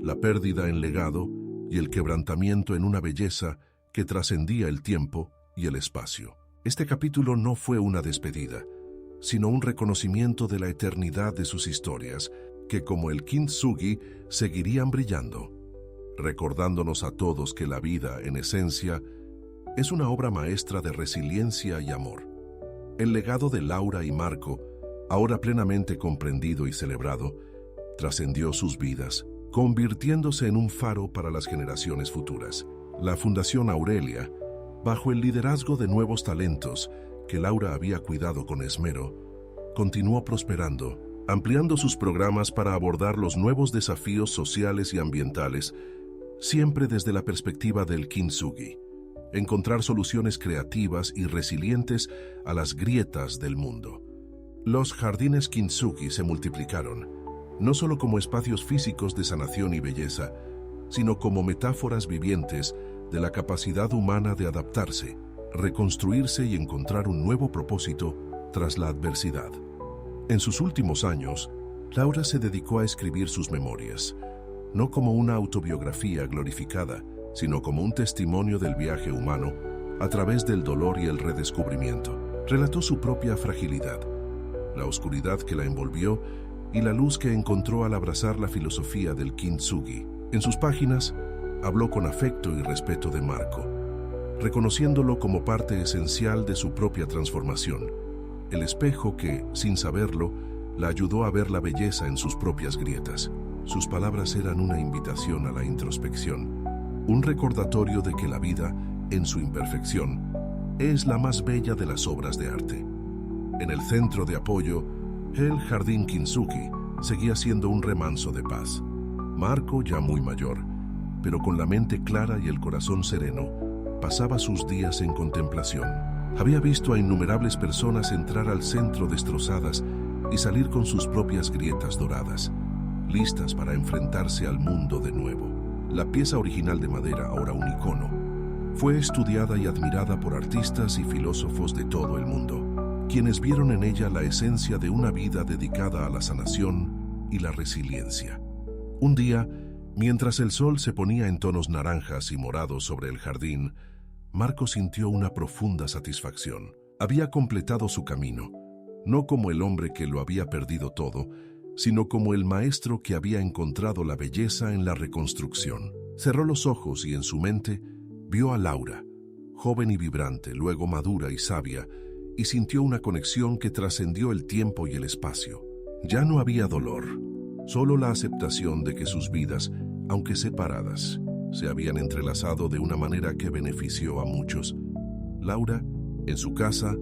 la pérdida en legado y el quebrantamiento en una belleza que trascendía el tiempo y el espacio. Este capítulo no fue una despedida, sino un reconocimiento de la eternidad de sus historias, que como el Kintsugi seguirían brillando, recordándonos a todos que la vida, en esencia, es una obra maestra de resiliencia y amor. El legado de Laura y Marco, ahora plenamente comprendido y celebrado, trascendió sus vidas, convirtiéndose en un faro para las generaciones futuras. La Fundación Aurelia, bajo el liderazgo de nuevos talentos que Laura había cuidado con esmero, continuó prosperando, ampliando sus programas para abordar los nuevos desafíos sociales y ambientales, siempre desde la perspectiva del Kintsugi, encontrar soluciones creativas y resilientes a las grietas del mundo. Los jardines Kintsugi se multiplicaron, no solo como espacios físicos de sanación y belleza, sino como metáforas vivientes de la capacidad humana de adaptarse, reconstruirse y encontrar un nuevo propósito tras la adversidad. En sus últimos años, Laura se dedicó a escribir sus memorias, no como una autobiografía glorificada, sino como un testimonio del viaje humano a través del dolor y el redescubrimiento. Relató su propia fragilidad, la oscuridad que la envolvió y la luz que encontró al abrazar la filosofía del Kintsugi. En sus páginas, habló con afecto y respeto de Marco, reconociéndolo como parte esencial de su propia transformación, el espejo que, sin saberlo, la ayudó a ver la belleza en sus propias grietas. Sus palabras eran una invitación a la introspección, un recordatorio de que la vida, en su imperfección, es la más bella de las obras de arte. En el centro de apoyo, el Jardín Kintsugi seguía siendo un remanso de paz. Marco, ya muy mayor, pero con la mente clara y el corazón sereno, pasaba sus días en contemplación. Había visto a innumerables personas entrar al centro destrozadas y salir con sus propias grietas doradas, listas para enfrentarse al mundo de nuevo. La pieza original de madera, ahora un icono, fue estudiada y admirada por artistas y filósofos de todo el mundo, quienes vieron en ella la esencia de una vida dedicada a la sanación y la resiliencia. Un día, mientras el sol se ponía en tonos naranjas y morados sobre el jardín, Marco sintió una profunda satisfacción. Había completado su camino, no como el hombre que lo había perdido todo, sino como el maestro que había encontrado la belleza en la reconstrucción. Cerró los ojos y en su mente vio a Laura, joven y vibrante, luego madura y sabia, y sintió una conexión que trascendió el tiempo y el espacio. Ya no había dolor, solo la aceptación de que sus vidas, aunque separadas, se habían entrelazado de una manera que benefició a muchos. Laura, en su casa,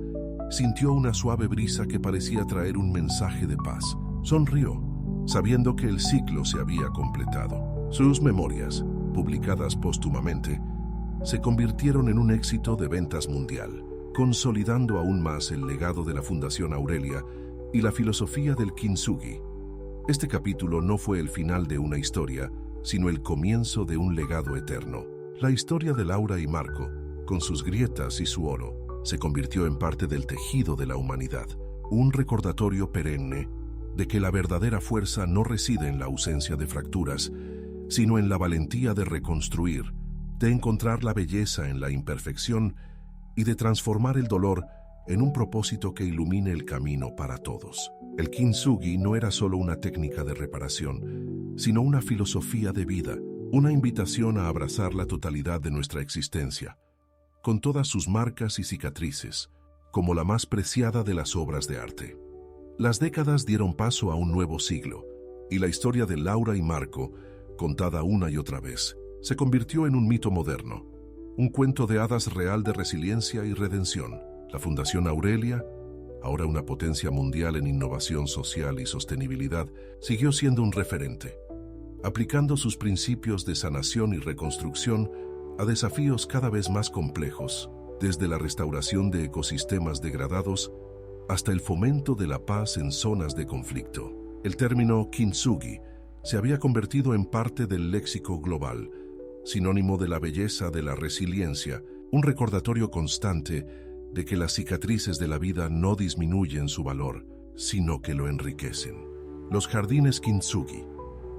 sintió una suave brisa que parecía traer un mensaje de paz. Sonrió, sabiendo que el ciclo se había completado. Sus memorias, publicadas póstumamente, se convirtieron en un éxito de ventas mundial, consolidando aún más el legado de la Fundación Aurelia y la filosofía del Kintsugi. Este capítulo no fue el final de una historia, sino el comienzo de un legado eterno. La historia de Laura y Marco, con sus grietas y su oro, se convirtió en parte del tejido de la humanidad, un recordatorio perenne de que la verdadera fuerza no reside en la ausencia de fracturas, sino en la valentía de reconstruir, de encontrar la belleza en la imperfección y de transformar el dolor en un propósito que ilumine el camino para todos. El kintsugi no era solo una técnica de reparación, sino una filosofía de vida, una invitación a abrazar la totalidad de nuestra existencia, con todas sus marcas y cicatrices, como la más preciada de las obras de arte. Las décadas dieron paso a un nuevo siglo, y la historia de Laura y Marco, contada una y otra vez, se convirtió en un mito moderno, un cuento de hadas real de resiliencia y redención. La Fundación Aurelia, ahora una potencia mundial en innovación social y sostenibilidad, siguió siendo un referente, aplicando sus principios de sanación y reconstrucción a desafíos cada vez más complejos, desde la restauración de ecosistemas degradados hasta el fomento de la paz en zonas de conflicto. El término kintsugi se había convertido en parte del léxico global, sinónimo de la belleza de la resiliencia, un recordatorio constante de que las cicatrices de la vida no disminuyen su valor, sino que lo enriquecen. Los jardines kintsugi,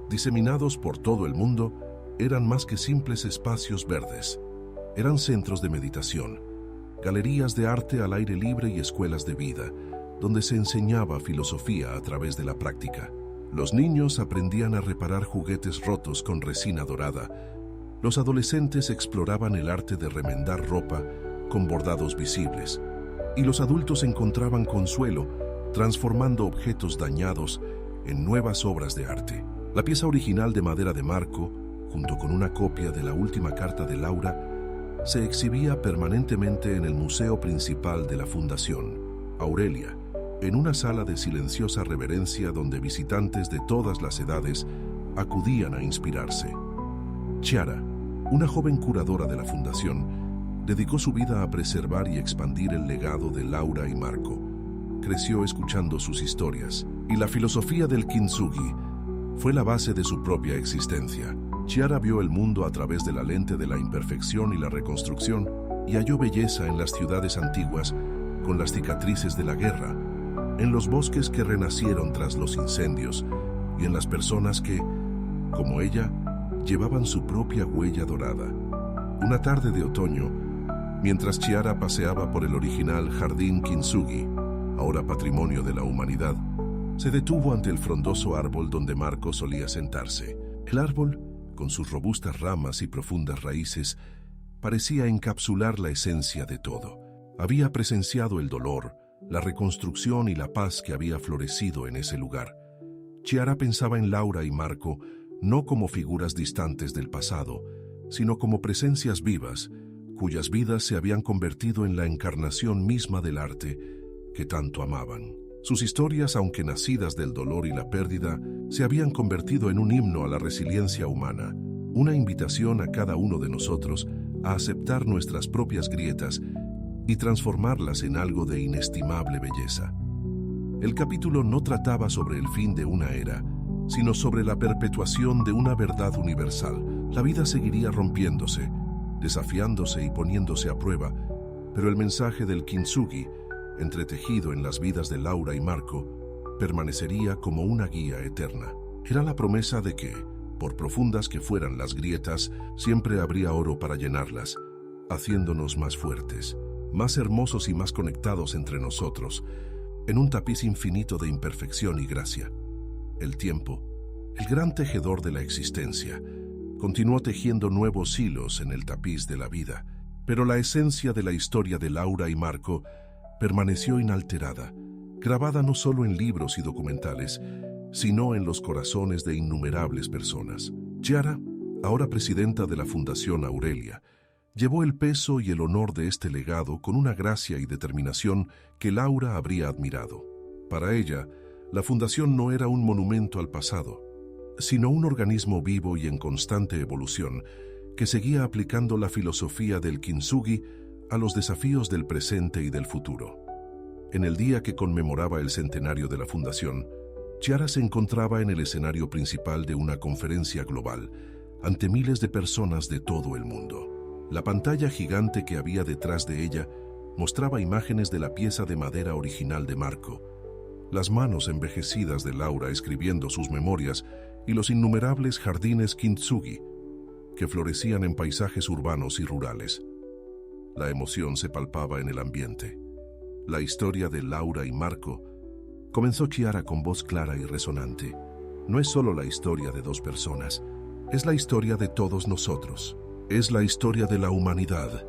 diseminados por todo el mundo, eran más que simples espacios verdes. Eran centros de meditación, galerías de arte al aire libre y escuelas de vida, donde se enseñaba filosofía a través de la práctica. Los niños aprendían a reparar juguetes rotos con resina dorada. Los adolescentes exploraban el arte de remendar ropa con bordados visibles. Y los adultos encontraban consuelo, transformando objetos dañados en nuevas obras de arte. La pieza original de madera de Marco, junto con una copia de la última carta de Laura, se exhibía permanentemente en el museo principal de la Fundación Aurelia, en una sala de silenciosa reverencia donde visitantes de todas las edades acudían a inspirarse. Chiara, una joven curadora de la Fundación, dedicó su vida a preservar y expandir el legado de Laura y Marco. Creció escuchando sus historias, y la filosofía del kintsugi fue la base de su propia existencia. Chiara vio el mundo a través de la lente de la imperfección y la reconstrucción, y halló belleza en las ciudades antiguas con las cicatrices de la guerra, en los bosques que renacieron tras los incendios, y en las personas que, como ella, llevaban su propia huella dorada. Una tarde de otoño, mientras Chiara paseaba por el original Jardín Kintsugi, ahora patrimonio de la humanidad, se detuvo ante el frondoso árbol donde Marco solía sentarse. El árbol, con sus robustas ramas y profundas raíces, parecía encapsular la esencia de todo. Había presenciado el dolor, la reconstrucción y la paz que había florecido en ese lugar. Chiara pensaba en Laura y Marco no como figuras distantes del pasado, sino como presencias vivas, cuyas vidas se habían convertido en la encarnación misma del arte que tanto amaban. Sus historias, aunque nacidas del dolor y la pérdida, se habían convertido en un himno a la resiliencia humana, una invitación a cada uno de nosotros a aceptar nuestras propias grietas y transformarlas en algo de inestimable belleza. El capítulo no trataba sobre el fin de una era, sino sobre la perpetuación de una verdad universal. La vida seguiría rompiéndose, desafiándose y poniéndose a prueba, pero el mensaje del kintsugi, entretejido en las vidas de Laura y Marco, permanecería como una guía eterna. Era la promesa de que, por profundas que fueran las grietas, siempre habría oro para llenarlas, haciéndonos más fuertes, más hermosos y más conectados entre nosotros, en un tapiz infinito de imperfección y gracia. El tiempo, el gran tejedor de la existencia, continuó tejiendo nuevos hilos en el tapiz de la vida, pero la esencia de la historia de Laura y Marco permaneció inalterada, grabada no solo en libros y documentales, sino en los corazones de innumerables personas. Chiara, ahora presidenta de la Fundación Aurelia, llevó el peso y el honor de este legado con una gracia y determinación que Laura habría admirado. Para ella, la Fundación no era un monumento al pasado, sino un organismo vivo y en constante evolución que seguía aplicando la filosofía del kintsugi a los desafíos del presente y del futuro. En el día que conmemoraba el centenario de la Fundación, Chiara se encontraba en el escenario principal de una conferencia global, ante miles de personas de todo el mundo. La pantalla gigante que había detrás de ella mostraba imágenes de la pieza de madera original de Marco, las manos envejecidas de Laura escribiendo sus memorias y los innumerables jardines kintsugi que florecían en paisajes urbanos y rurales. La emoción se palpaba en el ambiente. La historia de Laura y Marco, comenzó Chiara con voz clara y resonante. No es solo la historia de dos personas, es la historia de todos nosotros. Es la historia de la humanidad.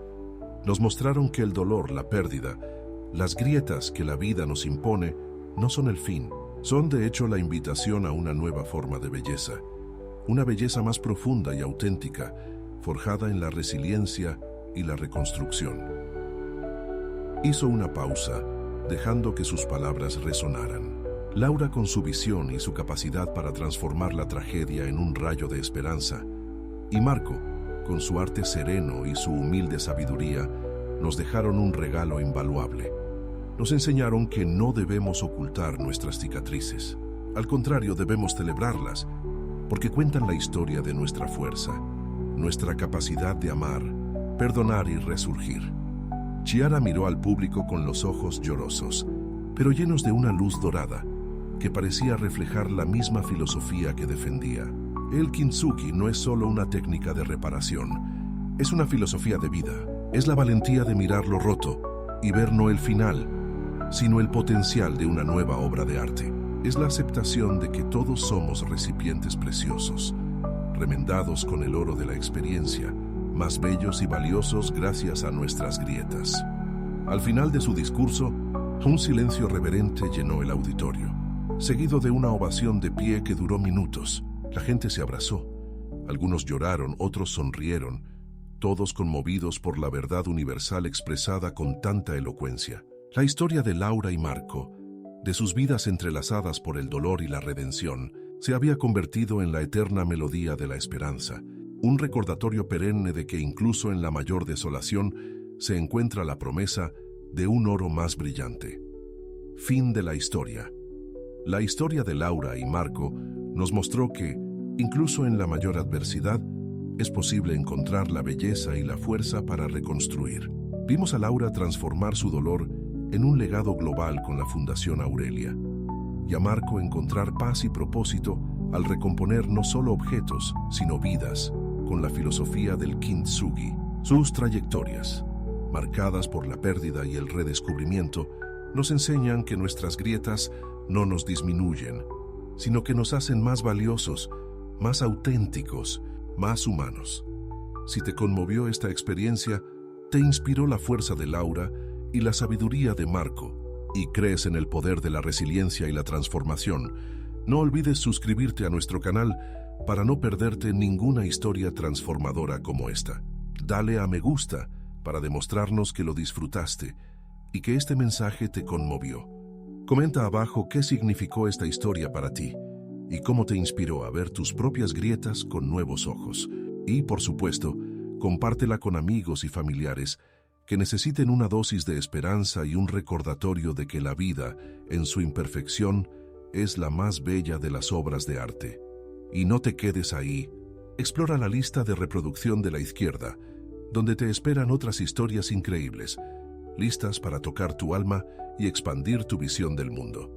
Nos mostraron que el dolor, la pérdida, las grietas que la vida nos impone, no son el fin. Son de hecho la invitación a una nueva forma de belleza. Una belleza más profunda y auténtica, forjada en la resiliencia y la reconstrucción. Hizo una pausa, dejando que sus palabras resonaran. Laura, con su visión y su capacidad para transformar la tragedia en un rayo de esperanza, y Marco, con su arte sereno y su humilde sabiduría, nos dejaron un regalo invaluable. Nos enseñaron que no debemos ocultar nuestras cicatrices. Al contrario, debemos celebrarlas, porque cuentan la historia de nuestra fuerza, nuestra capacidad de amar, perdonar y resurgir. Chiara miró al público con los ojos llorosos, pero llenos de una luz dorada, que parecía reflejar la misma filosofía que defendía. El kintsugi no es solo una técnica de reparación, es una filosofía de vida. Es la valentía de mirar lo roto y ver no el final, sino el potencial de una nueva obra de arte. Es la aceptación de que todos somos recipientes preciosos, remendados con el oro de la experiencia, más bellos y valiosos gracias a nuestras grietas. Al final de su discurso, un silencio reverente llenó el auditorio, seguido de una ovación de pie que duró minutos. La gente se abrazó. Algunos lloraron, otros sonrieron, todos conmovidos por la verdad universal expresada con tanta elocuencia. La historia de Laura y Marco, de sus vidas entrelazadas por el dolor y la redención, se había convertido en la eterna melodía de la esperanza, un recordatorio perenne de que incluso en la mayor desolación se encuentra la promesa de un oro más brillante. Fin de la historia. La historia de Laura y Marco nos mostró que, incluso en la mayor adversidad, es posible encontrar la belleza y la fuerza para reconstruir. Vimos a Laura transformar su dolor en un legado global con la Fundación Aurelia, y a Marco encontrar paz y propósito al recomponer no solo objetos, sino vidas, con la filosofía del kintsugi. Sus trayectorias, marcadas por la pérdida y el redescubrimiento, nos enseñan que nuestras grietas no nos disminuyen, sino que nos hacen más valiosos, más auténticos, más humanos. Si te conmovió esta experiencia, te inspiró la fuerza de Laura y la sabiduría de Marco, y crees en el poder de la resiliencia y la transformación, no olvides suscribirte a nuestro canal para no perderte ninguna historia transformadora como esta. Dale a me gusta para demostrarnos que lo disfrutaste y que este mensaje te conmovió. Comenta abajo qué significó esta historia para ti y cómo te inspiró a ver tus propias grietas con nuevos ojos. Y, por supuesto, compártela con amigos y familiares que necesiten una dosis de esperanza y un recordatorio de que la vida, en su imperfección, es la más bella de las obras de arte. Y no te quedes ahí. Explora la lista de reproducción de la izquierda, donde te esperan otras historias increíbles, listas para tocar tu alma y expandir tu visión del mundo.